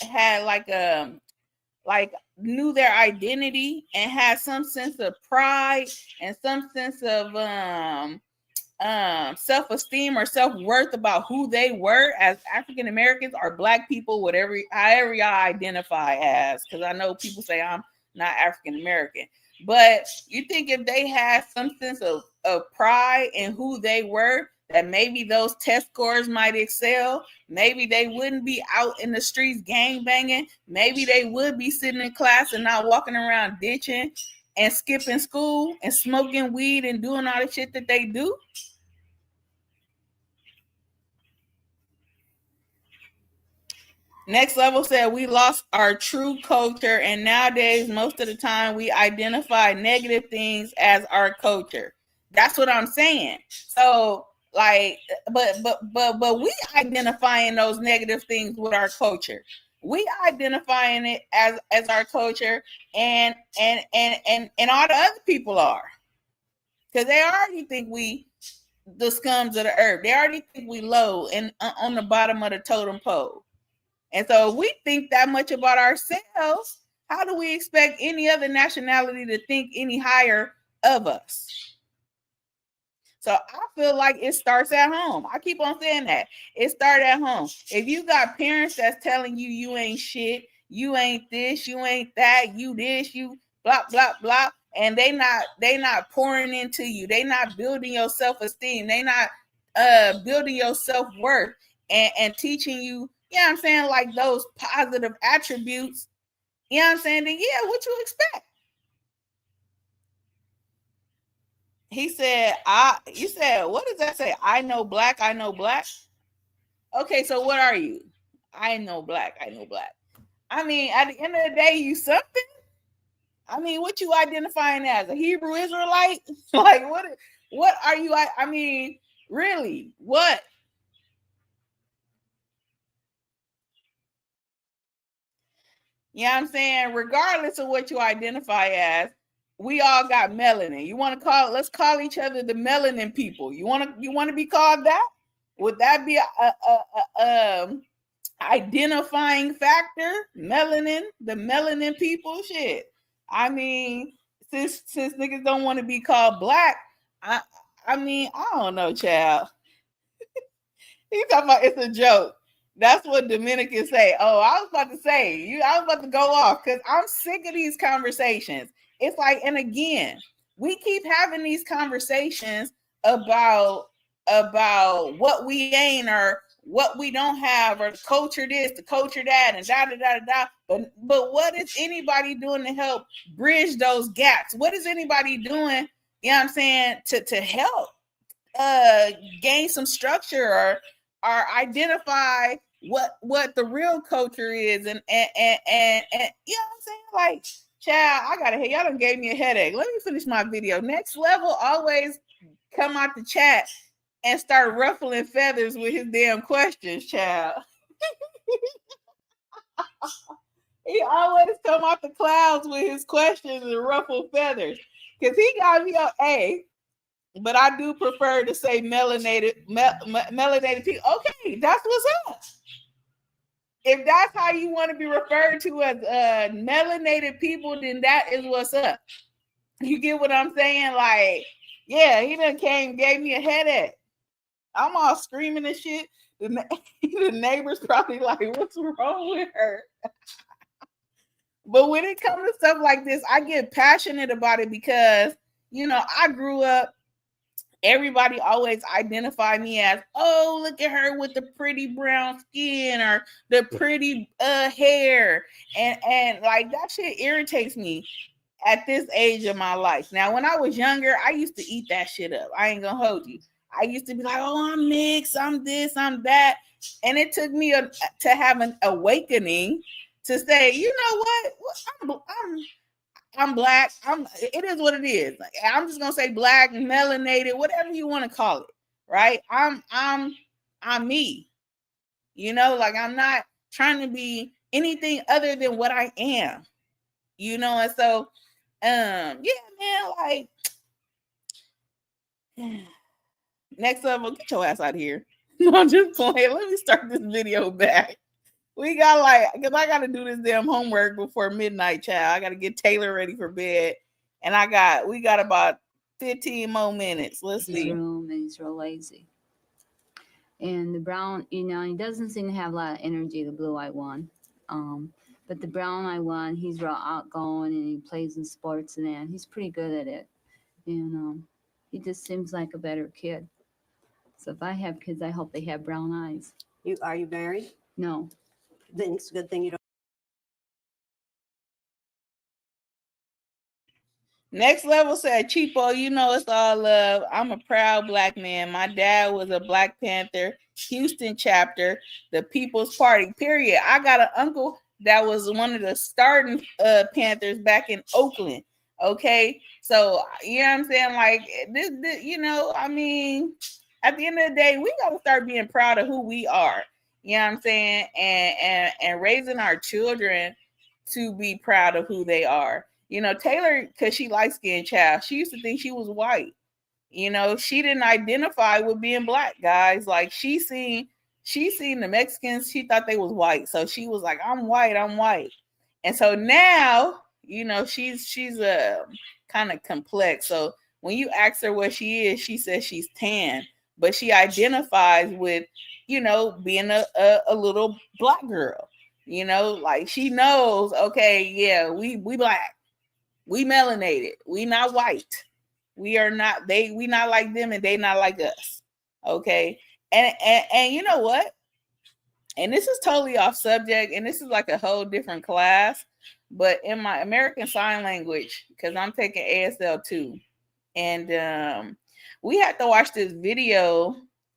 knew their identity and had some sense of pride and some sense of self-esteem or self-worth about who they were as African Americans or Black people, however y'all identify as, because I know people say I'm not African American, but you think if they had some sense of pride in who they were, that maybe those test scores might excel, maybe they wouldn't be out in the streets gang banging, maybe they would be sitting in class and not walking around ditching and skipping school and smoking weed and doing all the shit that they do. Next Level said we lost our true culture, and nowadays most of the time we identify negative things as our culture. That's what I'm saying. So but we identifying those negative things with our culture. We identifying it as our culture, and all the other people are, because they already think we the scums of the earth. They already think we low and on the bottom of the totem pole. And so if we think that much about ourselves, how do we expect any other nationality to think any higher of us? So I feel like it starts at home. I keep on saying that. It starts at home. If you got parents that's telling you you ain't shit, you ain't this, you ain't that, you this, you blah, blah, blah, and they not pouring into you. They not building your self-esteem. They not building your self-worth and teaching you, you know what I'm saying, like those positive attributes, you know what I'm saying, then yeah, what you expect? He said, you said, what does that say? I know Black, I know Black. Okay, so what are you? I know Black, I know Black. I mean, at the end of the day, you something? I mean, what you identifying as? A Hebrew Israelite? Like, what are you? I mean, really, what? You know what I'm saying? Regardless of what you identify as, we all got melanin. You want to let's call each other the melanin people. You want to be called that? Would that be a identifying factor? Melanin, the melanin people? Shit. I mean, since niggas don't want to be called Black, I mean, I don't know, child. He's talking about it's a joke. That's what Dominicans say. Oh, I was about to say, I was about to go off because I'm sick of these conversations. It's like, and again, we keep having these conversations about what we ain't or what we don't have or the culture this, the culture that, and da da da da. But what is anybody doing to help bridge those gaps? What is anybody doing, you know what I'm saying, to help gain some structure or identify what the real culture is, and you know what I'm saying? Like, child, I gotta y'all done gave me a headache. Let me finish my video. Next Level always come out the chat and start ruffling feathers with his damn questions, child. He always come out the clouds with his questions and ruffle feathers. Because he got me on A, but I do prefer to say melanated people. Okay, that's what's up. If that's how you want to be referred to as melanated people, then that is what's up. You get what I'm saying? Like, yeah, he done gave me a headache. I'm all screaming and shit. The neighbors probably like, what's wrong with her? But when it comes to stuff like this, I get passionate about it because, you know, I grew up, everybody always identified me as, oh, look at her with the pretty brown skin or the pretty hair. And like that shit irritates me at this age of my life. Now, when I was younger, I used to eat that shit up. I ain't gonna hold you. I used to be like, oh, I'm mixed, I'm this, I'm that. And it took me to have an awakening to say, you know what? I'm black. It is what it is. Like, I'm just gonna say black, melanated, whatever you want to call it, right? I'm me. You know, like I'm not trying to be anything other than what I am. You know, and so yeah, man, like Next Level, get your ass out of here. No, I'm just playing. Let me start this video back. We got because I got to do this damn homework before midnight, child. I got to get Taylor ready for bed. And we got about 15 more minutes. Let's see. Room, and he's real lazy. And the brown, you know, he doesn't seem to have a lot of energy, the blue-eyed one. But the brown-eyed one, he's real outgoing and he plays in sports and that. He's pretty good at it. And he just seems like a better kid. So if I have kids, I hope they have brown eyes. Are you married? No. Then it's a good thing you don't. Next Level said, Cheapo, you know it's all love. I'm a proud black man. My dad was a Black Panther, Houston chapter, the People's Party, period. I got an uncle that was one of the starting Panthers back in Oakland. Okay, so you know what I'm saying? Like this, you know, I mean, at the end of the day, we gotta start being proud of who we are. You know what I'm saying? And raising our children to be proud of who they are. You know, Taylor, because she light-skinned child, she used to think she was white. You know, she didn't identify with being black, guys. Like she seen the Mexicans, she thought they was white. So she was like, I'm white. And so now, you know, she's kind of complex. So when you ask her what she is, she says she's tan, but she identifies with, you know, being a little black girl. You know, like she knows, okay, yeah, we black. We melanated. We not white. We are not, we not like them and they not like us. Okay. And you know what? And this is totally off subject, and this is like a whole different class. But in my American Sign Language, because I'm taking ASL 2, and we had to watch this video,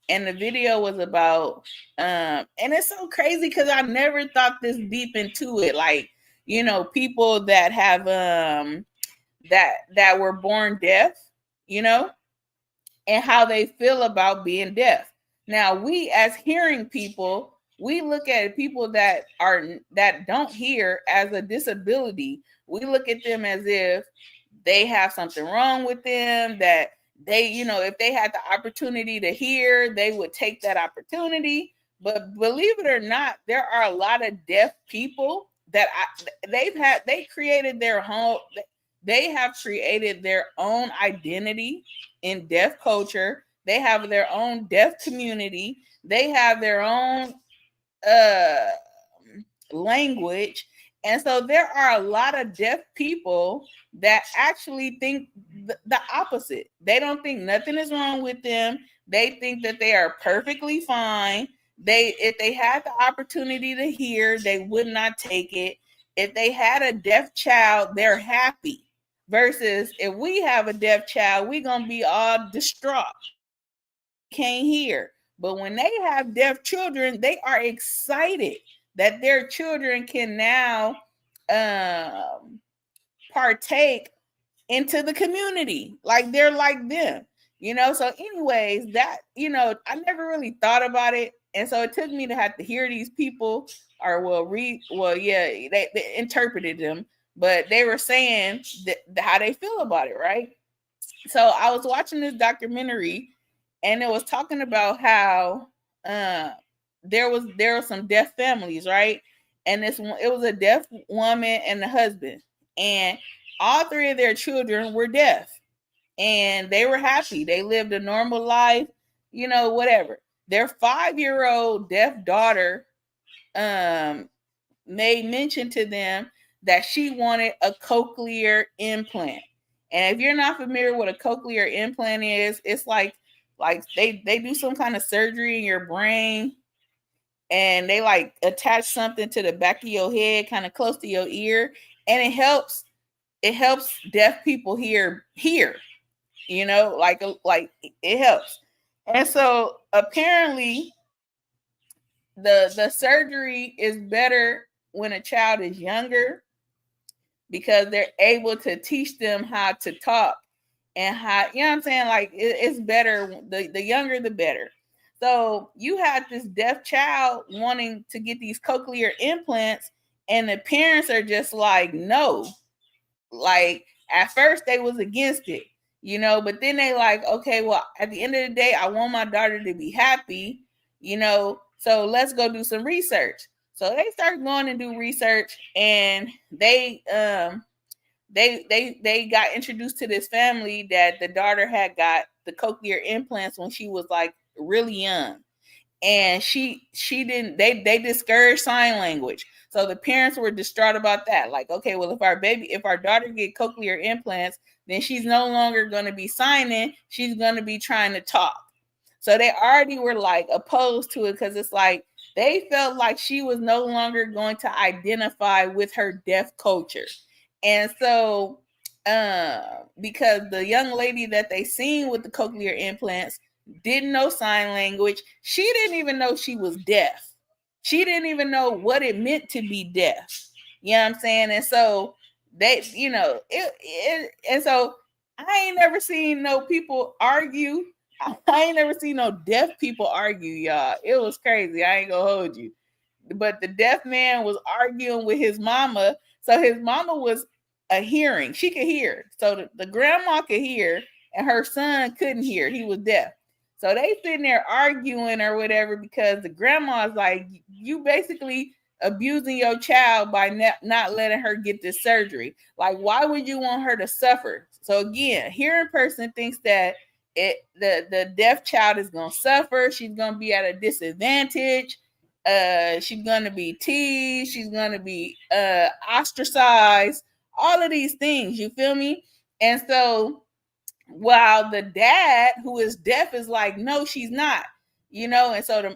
and the video was about and it's so crazy because I never thought this deep into it. Like, you know, people that have that were born deaf, you know, and how they feel about being deaf. Now, we as hearing people, we look at people that don't hear as a disability. We look at them as if they have something wrong with them, that they, you know, if they had the opportunity to hear, they would take that opportunity. But believe it or not, there are a lot of deaf people that they created their home. They have created their own identity in deaf culture. They have their own deaf community. They have their own language. And so there are a lot of deaf people that actually think the opposite. They don't think nothing is wrong with them. They think that they are perfectly fine. If they had the opportunity to hear, they would not take it. If they had a deaf child, they're happy. Versus if we have a deaf child, we're going to be all distraught. Can't hear. But when they have deaf children, they are excited that their children can now partake into the community. Like they're like them, you know? So anyways, that, you know, I never really thought about it. And so it took me to have to hear these people they interpreted them, but they were saying how they feel about it, right? So I was watching this documentary and it was talking about how there was some deaf families, right? And it was a deaf woman and the husband, and all three of their children were deaf, and they were happy. They lived a normal life, you know, whatever. Their 5-year-old deaf daughter made mention to them that she wanted a cochlear implant. And if you're not familiar with a cochlear implant is, it's like they do some kind of surgery in your brain, and they like attach something to the back of your head, kind of close to your ear, and it helps deaf people hear, you know, like it helps. And so apparently the surgery is better when a child is younger, because they're able to teach them how to talk and how, you know what I'm saying? Like it's better, the younger the better. So you had this deaf child wanting to get these cochlear implants, and the parents are just like, no. Like at first they was against it, you know, but then they like, okay, well, at the end of the day, I want my daughter to be happy, you know, so let's go do some research. So they started going and do research, and they got introduced to this family that the daughter had got the cochlear implants when she was like really young, and she didn't, they discouraged sign language. So the parents were distraught about that. Like, okay, well, if our daughter get cochlear implants, then she's no longer going to be signing, she's going to be trying to talk. So they already were like opposed to it, because it's like they felt like she was no longer going to identify with her deaf culture. And so because the young lady that they seen with the cochlear implants didn't know sign language, she didn't even know she was deaf. She didn't even know what it meant to be deaf. You know what I'm saying? And so they, you know, and so I ain't never seen no people argue. I ain't never seen no deaf people argue, y'all. It was crazy. I ain't gonna hold you. But the deaf man was arguing with his mama. So his mama was a hearing. She could hear. So the grandma could hear, and her son couldn't hear. He was deaf. So they sitting there arguing or whatever, because the grandma's like, you basically abusing your child by not letting her get this surgery. Like, why would you want her to suffer? So again, hearing person thinks that the deaf child is gonna suffer. She's gonna be at a disadvantage. She's gonna be teased. She's gonna be ostracized. All of these things, you feel me? And so while the dad who is deaf is like, no, she's not, you know. And so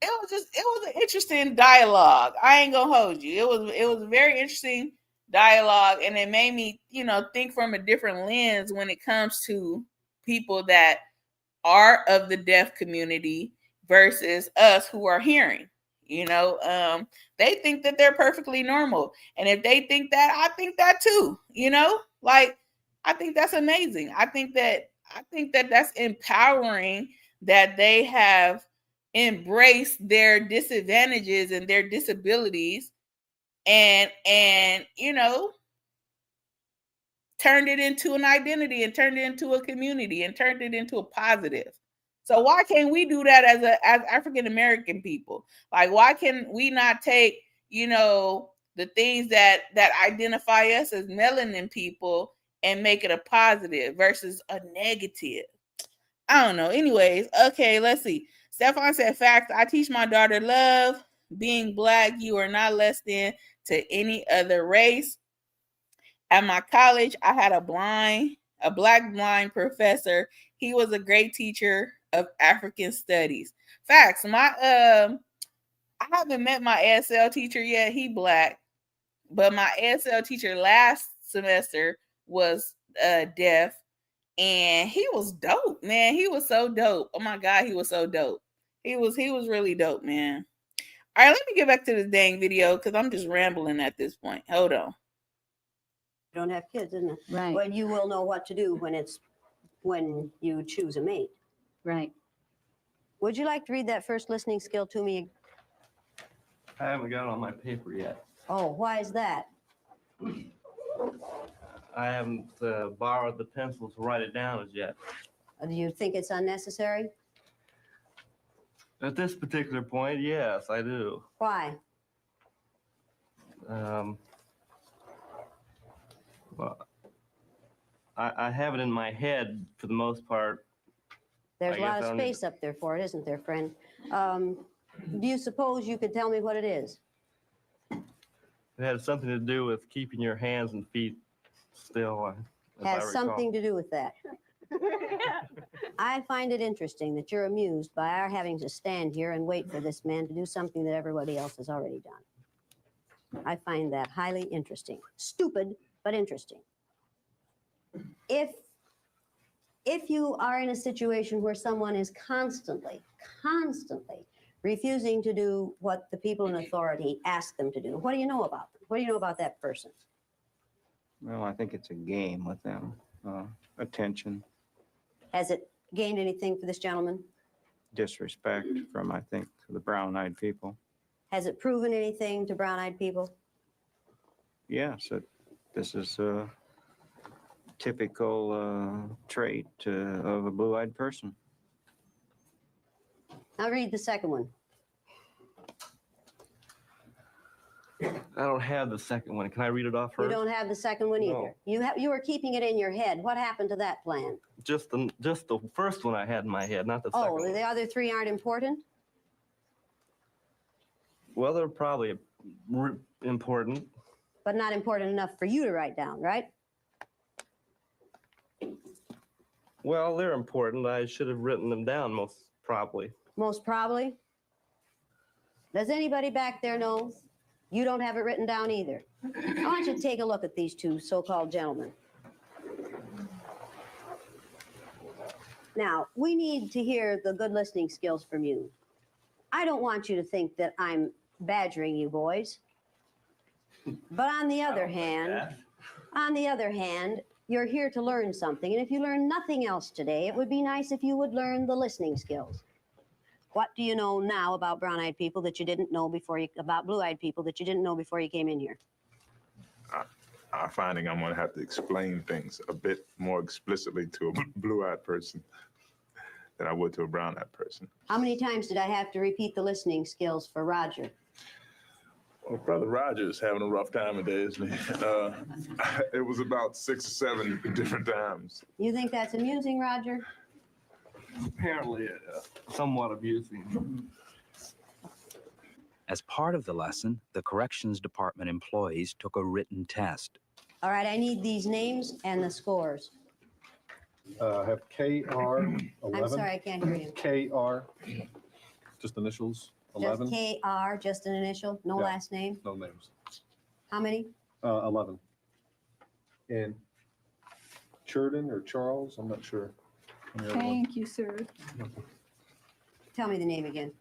it was an interesting dialogue. I ain't gonna hold you. It was a very interesting dialogue, and it made me, you know, think from a different lens when it comes to people that are of the deaf community versus us who are hearing. You know, they think that they're perfectly normal, and if they think that, I think that too. You know, like, I think that's amazing. I think that that's empowering, that they have embraced their disadvantages and their disabilities, and you know, turned it into an identity, and turned it into a community, and turned it into a positive. So why can't we do that as African American people? Like, why can we not take, you know, the things that identify us as melanin people and make it a positive versus a negative? I don't know. Anyways, okay, let's see. Stefan said, facts. I teach my daughter love. Being Black, you are not less than to any other race. At my college, I had a Black blind professor. He was a great teacher of African studies. Facts. I haven't met my ASL teacher yet. He Black, but my ASL teacher last semester was deaf, and he was dope, man. He was so dope. Oh my God, he was so dope. He was really dope, man. All right, let me get back to this dang video because I'm just rambling at this point. Hold on. You don't have kids, isn't it? Right. Well, you will know what to do when you choose a mate. Right. Would you like to read that first listening skill to me? I haven't got it on my paper yet. Oh, why is that? I haven't borrowed the pencil to write it down as yet. Do you think it's unnecessary? At this particular point, yes, I do. Why? Well, I have it in my head for the most part. There's I a lot guess of I don't need- space up there for it, isn't there, friend? Do you suppose you could tell me what it is? It had something to do with keeping your hands and feet still. As I Has recall. something to do with that. I find it interesting that you're amused by our having to stand here and wait for this man to do something that everybody else has already done. I find that highly interesting. Stupid, but interesting. If you are in a situation where someone is constantly refusing to do what the people in authority ask them to do, what do you know about them? What do you know about that person? Well, I think it's a game with them. Attention, Has it gained anything for this gentleman? disrespect from, I think, the brown-eyed people. Has it proven anything to brown-eyed people? Yes, this is a typical trait of a blue-eyed person. Now read the second one. I don't have the second one. Can I read it off first? You don't have the second one either. No. You were keeping it in your head. What happened to that plan? Just the first one I had in my head, not the second Oh, one. the other three aren't important? Well, they're probably important. But not important enough for you to write down, right? Well, they're important. I should have written them down most probably. Most probably. Does anybody back there know? You don't have it written down either. I want you to take a look at these two so-called gentlemen. Now, we need to hear the good listening skills from you. I don't want you to think that I'm badgering you boys. But on the other hand, you're here to learn something. And if you learn nothing else today, it would be nice if you would learn the listening skills. What do you know now about brown-eyed people that you didn't know before about blue-eyed people that you didn't know before you came in here? I'm finding I'm going to have to explain things a bit more explicitly to a blue-eyed person than I would to a brown-eyed person. How many times did I have to repeat the listening skills for Roger? Well, Brother Roger's having a rough time of day, isn't he? It was about 6 or 7 different times. You think that's amusing, Roger? Apparently, somewhat abusing. As part of the lesson, the corrections department employees took a written test. All right, I need these names and the scores. I have KR 11. I'm sorry, I can't hear you. KR, just initials, 11. Just KR, just an initial, no Yeah. last name? No names. How many? 11. And Churden or Charles, I'm not sure. on the other one. Thank you, sir. Tell me the name again.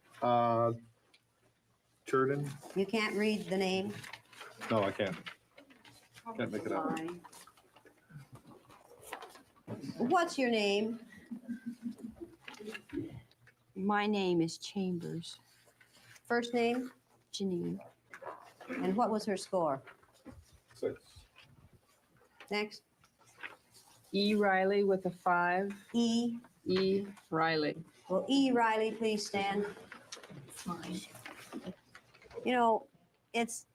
Churden? You can't read the name? No, I can't. Can't make it out. What's your name? My name is Chambers. First name? Janine. And what was her score? 6. Next. E. Riley with a 5. E. E. Riley. Will E. Riley please stand? Fine. You know, it's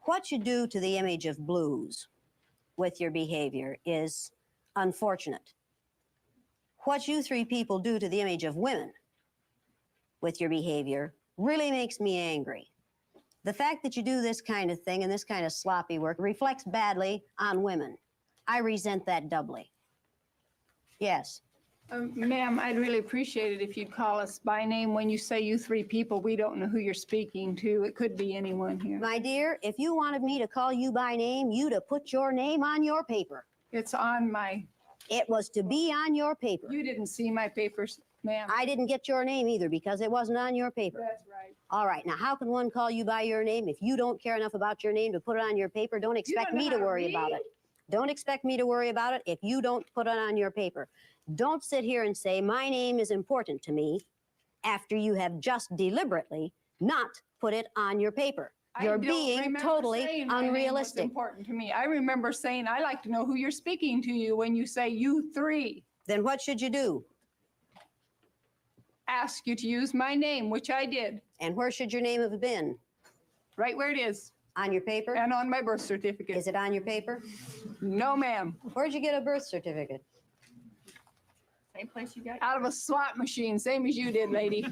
what you do to the image of blues with your behavior is unfortunate. What you three people do to the image of women with your behavior really makes me angry. The fact that you do this kind of thing and this kind of sloppy work reflects badly on women. I resent that doubly. Yes. Ma'am, I'd really appreciate it if you'd call us by name when you say you 3 people. We don't know who you're speaking to. It could be anyone here. My dear, if you wanted me to call you by name, you'd have put your name on your paper. It's on my... It was to be on your paper. You didn't see my papers. Ma'am. I didn't get your name either because it wasn't on your paper. That's right. All right, now how can one call you by your name if you don't care enough about your name to put it on your paper? Don't expect don't know me to how to worry about read? it. Don't expect me to worry about it if you don't put it on your paper. Don't sit here and say my name is important to me after you have just deliberately not put it on your paper. You're being totally unrealistic. Important to me. I remember saying, I like to know who you're speaking to you when you say you three. Then what should you do? Ask you to use my name, which I did. And where should your name have been? Right where it is. On your paper? And on my birth certificate. Is it on your paper? No, ma'am. Where'd you get a birth certificate? Same place you got. Out of a slot machine, same as you did, lady.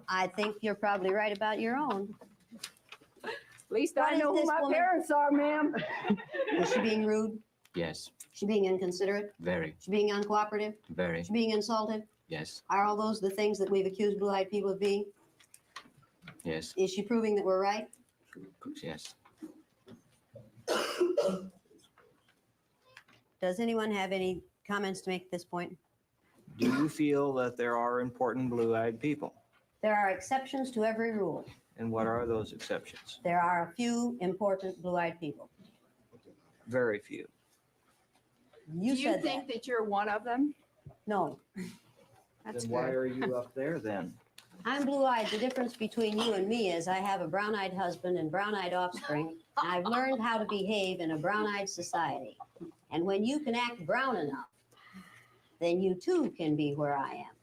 I think you're probably right about your own. At least What I is know who this my woman- parents are, ma'am. Is she being rude? Yes, She being inconsiderate? very, She being uncooperative? very, She being insulted? yes, Are all those the things that we've accused blue-eyed people of being? yes, Is she proving that we're right? yes. Does anyone have any comments to make at this point? Do you feel that there are important blue-eyed people? There are exceptions to every rule. And what are those exceptions? There are a few important blue-eyed people. Very few. You Do you said think that. that you're one of them? No. That's Then why good. are you up there then? I'm blue-eyed. The difference between you and me is I have a brown-eyed husband and brown-eyed offspring, and I've learned how to behave in a brown-eyed society. And when you can act brown enough, then you too can be where I am.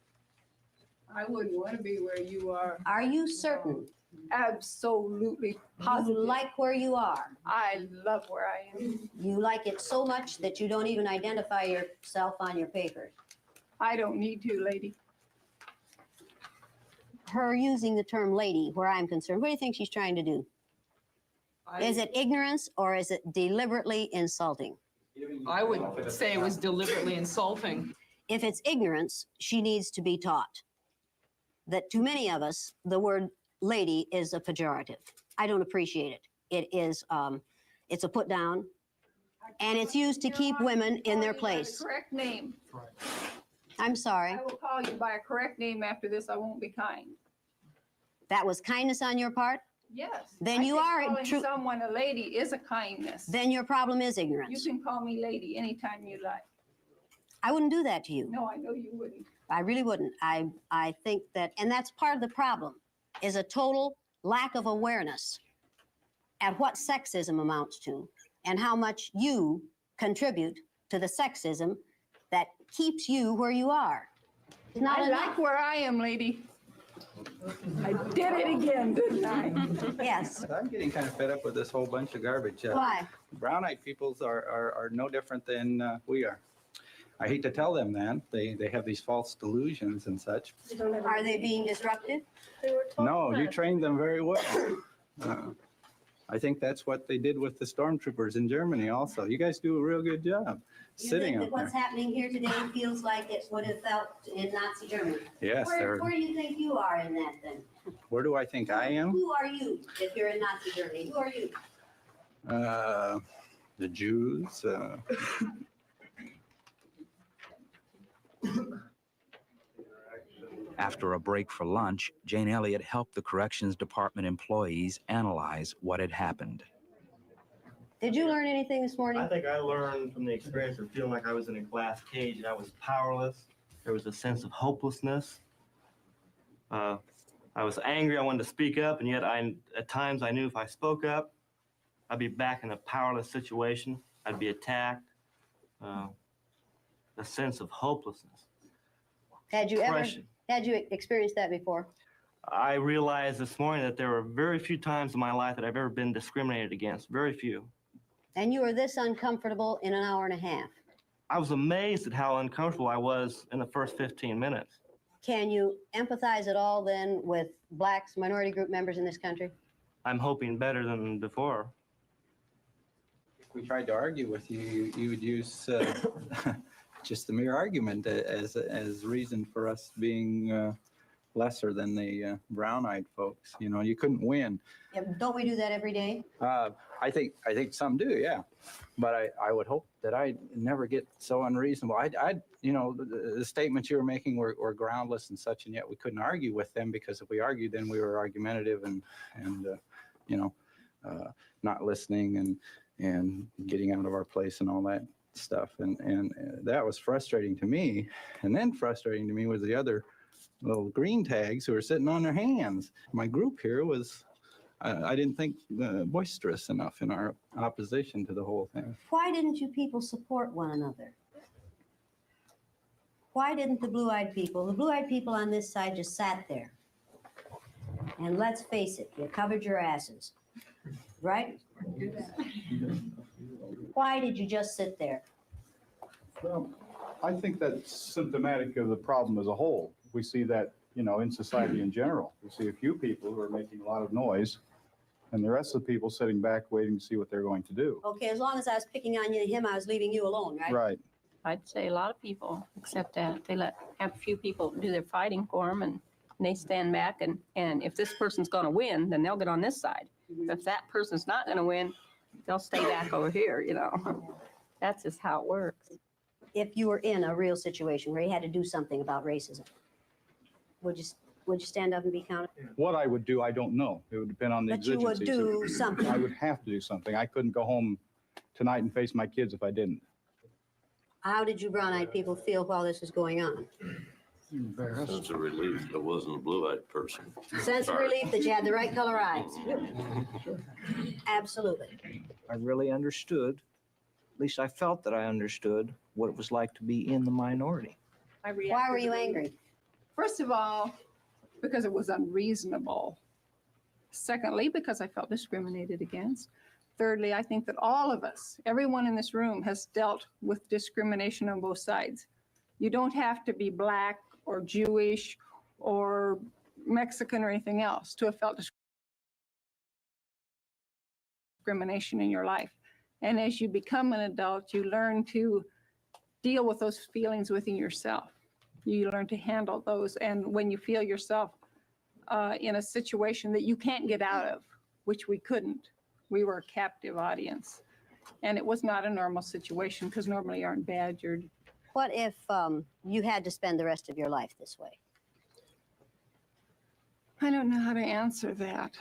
I wouldn't want to be where you are. Are you certain? Absolutely positive. You like where you are. I love where I am. You like it so much that you don't even identify yourself on your papers. I don't need to, lady. Her using the term lady, where I'm concerned, what do you think she's trying to do? Is it ignorance or is it deliberately insulting? I would say it was deliberately insulting. If it's ignorance, she needs to be taught that to many of us, the word lady is a pejorative. I don't appreciate it. It is, it's a put down, and it's used to keep women in their place. Correct name. I'm sorry. I will call you by a correct name after this. I won't be kind. That was kindness on your part? Yes. Then I you think are calling true. someone a lady is a kindness. Then your problem is You ignorance. can call me lady anytime you like. I wouldn't do that to you. No, I know you wouldn't. I really wouldn't. I think that, and that's part of the problem, is a total lack of awareness at what sexism amounts to and how much you contribute to the sexism that keeps you where you are. It's not I enough. like where I am, lady. I did it again, didn't I? Yes. I'm getting kind of fed up with this whole bunch of garbage. Why? Brown-eyed peoples are no different than we are. I hate to tell them that. They have these false delusions and such. Are they being disruptive? No, you trained them very well. I think that's what they did with the stormtroopers in Germany also. You guys do a real good job You sitting think up that what's there. happening here today feels like it would have felt in Nazi Germany? Yes, Where do you think you are in that then? where do I think I am? Who are you if you're in Nazi Germany? Who are you? The Jews. After a break for lunch, Jane Elliott helped the corrections department employees analyze what had happened. Did you learn anything this morning? I think I learned from the experience of feeling like I was in a glass cage and I was powerless. There was a sense of hopelessness. I was angry. I wanted to speak up, and yet at times I knew if I spoke up, I'd be back in a powerless situation. I'd be attacked. A sense of hopelessness. Had you Depression. experienced that before? I realized this morning that there were very few times in my life that I've ever been discriminated against. Very few. And you were this uncomfortable in an hour and a half. I was amazed at how uncomfortable I was in the first 15 minutes. Can you empathize at all then with blacks, minority group members in this country? I'm hoping better than before. If we tried to argue with you, you would use just the mere argument as reason for us being lesser than the brown-eyed folks. You know, you couldn't win. Yeah, don't we do that every day? I think some do, yeah. But I would hope that I never get so unreasonable. You know, the statements you were making were groundless and such, and yet we couldn't argue with them, because if we argued, then we were argumentative and you know, not listening and getting out of our place and all that stuff. And that was frustrating to me. And then frustrating to me was the other little green tags who were sitting on their hands. My group here was, I didn't think boisterous enough in our opposition to the whole thing. Why didn't you people support one another? Why didn't the blue-eyed people on this side just sat there? And let's face it, you covered your asses, right? Why did you just sit there? Well, I think that's symptomatic of the problem as a whole. We see that, you know, in society in general. We see a few people who are making a lot of noise, and the rest of the people sitting back waiting to see what they're going to do. Okay, as long as I was picking on you and him, I was leaving you alone, right? Right. I'd say a lot of people accept that. They have a few people do their fighting for them, and they stand back, and if this person's going to win, then they'll get on this side. If that person's not going to win, they'll stay back over here, you know. That's just how it works. If you were in a real situation where you had to do something about racism, would you stand up and be counted? What I would do, I don't know. It would depend on the But you exigencies. would do something. I would have to do something. I couldn't go home tonight and face my kids if I didn't. How did you brown-eyed people feel while this was going on? Sense of relief there wasn't a blue-eyed person. Sense of relief that you had the right color eyes. Absolutely. I really understood, at least I felt that I understood what it was like to be in the minority. Why were you angry? First of all, because it was unreasonable. Secondly, because I felt discriminated against. Thirdly, I think that all of us, everyone in this room, has dealt with discrimination on both sides. You don't have to be Black or Jewish or Mexican or anything else to have felt discrimination in your life. And as you become an adult, you learn to deal with those feelings within yourself. You learn to handle those. And when you feel yourself in a situation that you can't get out of, which we couldn't, we were a captive audience. And it was not a normal situation, because normally you aren't badgered. What if you had to spend the rest of your life this way? I don't know how to answer that.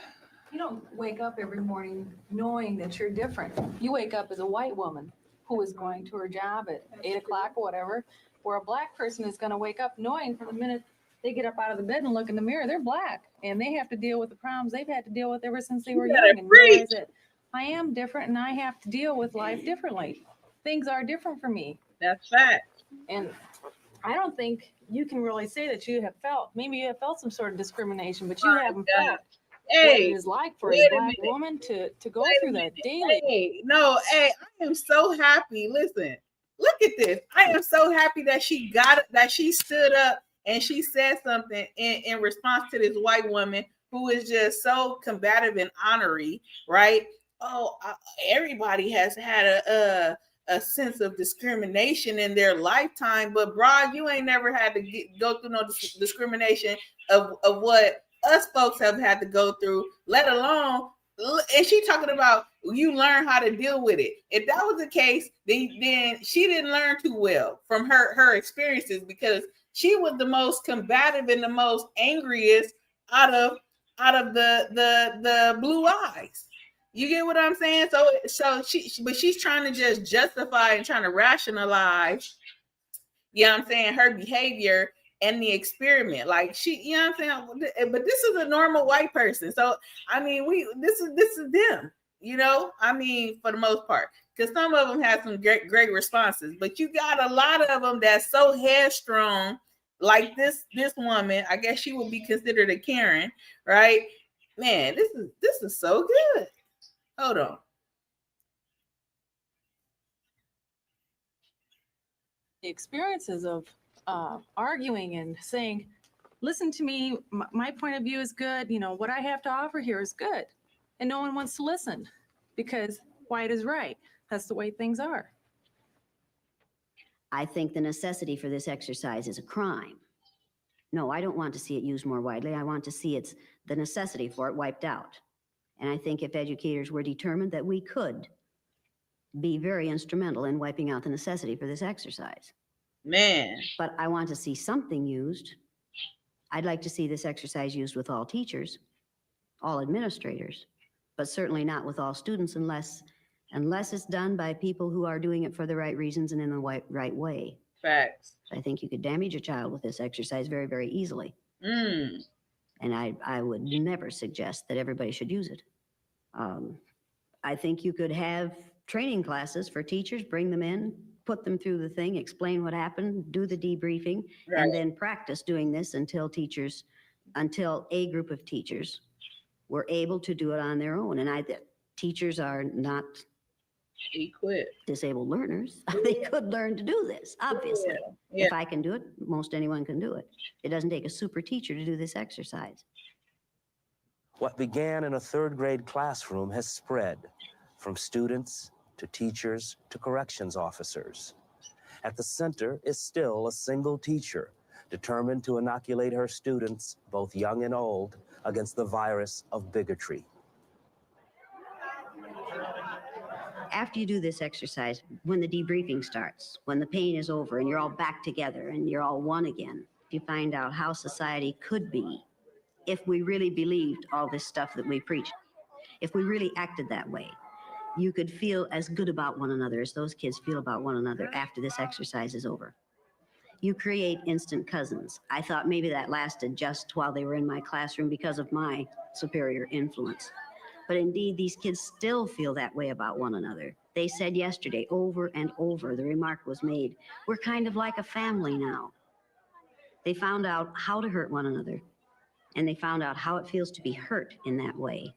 You don't wake up every morning knowing that you're different. You wake up as a white woman who is going to her job at 8 o'clock or whatever, where a Black person is going to wake up knowing from the minute they get up out of the bed and look in the mirror, they're Black, and they have to deal with the problems they've had to deal with ever since they were young, and realize that I am different and I have to deal with life differently. Things are different for me. That's fact. And I don't think you can really say that you have felt, maybe you have felt some sort of discrimination, but you haven't felt what it is like for a Black woman to go through that daily. Hey, no, hey, I am so happy. Listen, look at this. I am so happy that she stood up and she said something in response to this white woman who is just so combative and honorary, right? Oh, everybody has had a sense of discrimination in their lifetime, but Broad, you ain't never had to go through no discrimination of what us folks have had to go through, let alone, and she talking about you learn how to deal with it. If that was the case, then she didn't learn too well from her experiences, because she was the most combative and the most angriest out of the blue eyes. You get what I'm saying? So she's trying to just justify and trying to rationalize, you know what I'm saying, her behavior and the experiment. Like she, you know what I'm saying? But this is a normal white person. So I mean, this is them, you know, I mean, for the most part. Because some of them have some great responses, but you got a lot of them that's so headstrong, like this woman. I guess she would be considered a Karen, right? Man, this is so good. Hold on. The experiences of arguing and saying, listen to me, my point of view is good, you know, what I have to offer here is good. And no one wants to listen because white is right. That's the way things are. I think the necessity for this exercise is a crime, No, I don't want to see it used more widely. I want to see the necessity for it wiped out. And I think if educators were determined that we could be very instrumental in wiping out the necessity for this exercise. Man. But I want to see something used. I'd like to see this exercise used with all teachers, all administrators, but certainly not with all students unless it's done by people who are doing it for the right reasons and in the right way. Facts. I think you could damage a child with this exercise very, very easily. Mm. And I would never suggest that everybody should use it. I think you could have training classes for teachers, bring them in, put them through the thing, explain what happened, do the debriefing, Right. and then practice doing this until a group of teachers were able to do it on their own. And teachers are not equipped disabled learners. They could learn to do this, obviously. Yeah. If I can do it, most anyone can do it. It doesn't take a super teacher to do this exercise. What began in a third grade classroom has spread from students to teachers to corrections officers. At the center is still a single teacher determined to inoculate her students, both young and old, against the virus of bigotry. After you do this exercise, when the debriefing starts, when the pain is over and you're all back together and you're all one again, you find out how society could be if we really believed all this stuff that we preach. If we really acted that way, you could feel as good about one another as those kids feel about one another after this exercise is over. You create instant cousins. I thought maybe that lasted just while they were in my classroom because of my superior influence. But indeed, these kids still feel that way about one another. They said yesterday, over and over, the remark was made, we're kind of like a family now. They found out how to hurt one another, and they found out how it feels to be hurt in that way.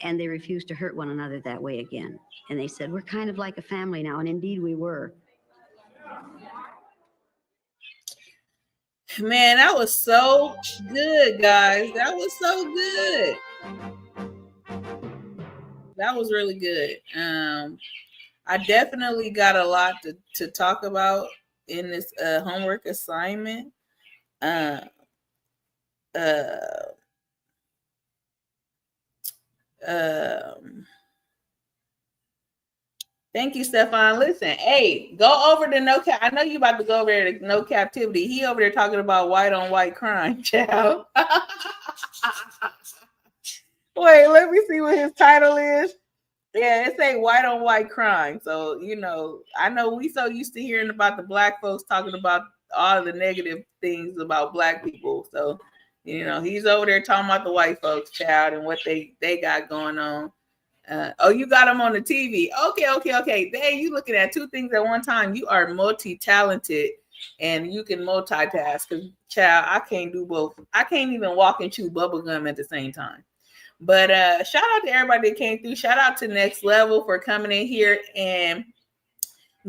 And they refused to hurt one another that way again. And they said, we're kind of like a family now, and indeed we were. Man, that was so good, guys. That was so good. That was really good. I definitely got a lot to talk about in this homework assignment. Thank you, Stefan. Listen, hey, go over to No Cap. I know you about to go over there to No Captivity. He over there talking about white on white crime, child. Wait, let me see what his title is. Yeah, it say white on white crime. So, you know, I know we so used to hearing about the black folks talking about all the negative things about black people. So, you know, he's over there talking about the white folks, child, and what they got going on. Oh, you got him on the TV. Okay. Dang, you looking at two things at one time. You are multi-talented and you can multitask. Because, child, I can't do both. I can't even walk and chew bubble gum at the same time. But shout out to everybody that came through. Shout out to Next Level for coming in here and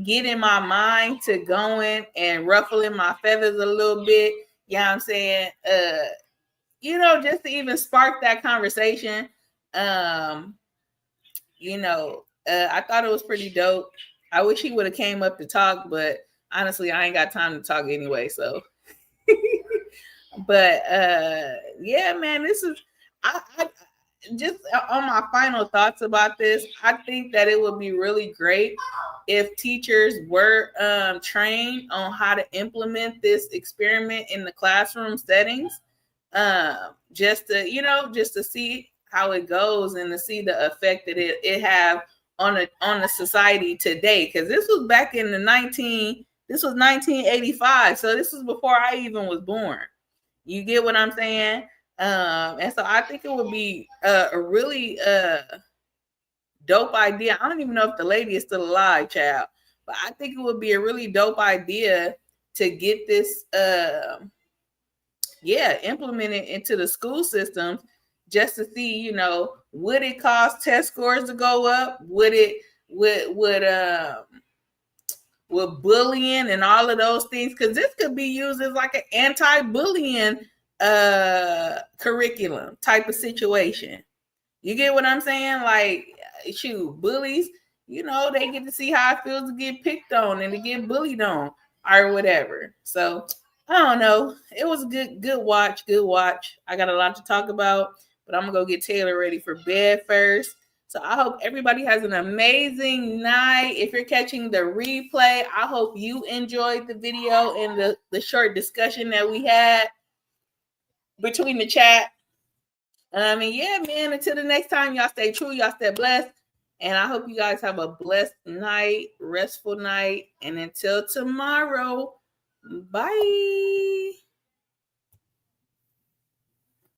getting my mind to going and ruffling my feathers a little bit. You know what I'm saying? You know, just to even spark that conversation. You know, I thought it was pretty dope. I wish he would have came up to talk, but honestly, I ain't got time to talk anyway. So, but yeah, man, this is I just on my final thoughts about this. I think that it would be really great if teachers were trained on how to implement this experiment in the classroom settings, just to see how it goes and to see the effect that it have on the society today. Because this was back in this was 1985, so this was before I even was born. You get what I'm saying? And so I think it would be a really dope idea. I don't even know if the lady is still alive, child, but I think it would be a really dope idea to get this implemented into the school systems, just to see, you know, would it cause test scores to go up? Would bullying and all of those things? Because this could be used as like an anti-bullying curriculum type of situation. You get what I'm saying? Like, shoot, bullies, you know, they get to see how it feels to get picked on and to get bullied on or whatever. So I don't know. It was a good watch. I got a lot to talk about, but I'm gonna go get Taylor ready for bed first. So I hope everybody has an amazing night. If you're catching the replay, I hope you enjoyed the video and the short discussion that we had between the chat. Yeah, man, until the next time, y'all stay true, y'all stay blessed. And I hope you guys have a blessed night, restful night. And until tomorrow, bye.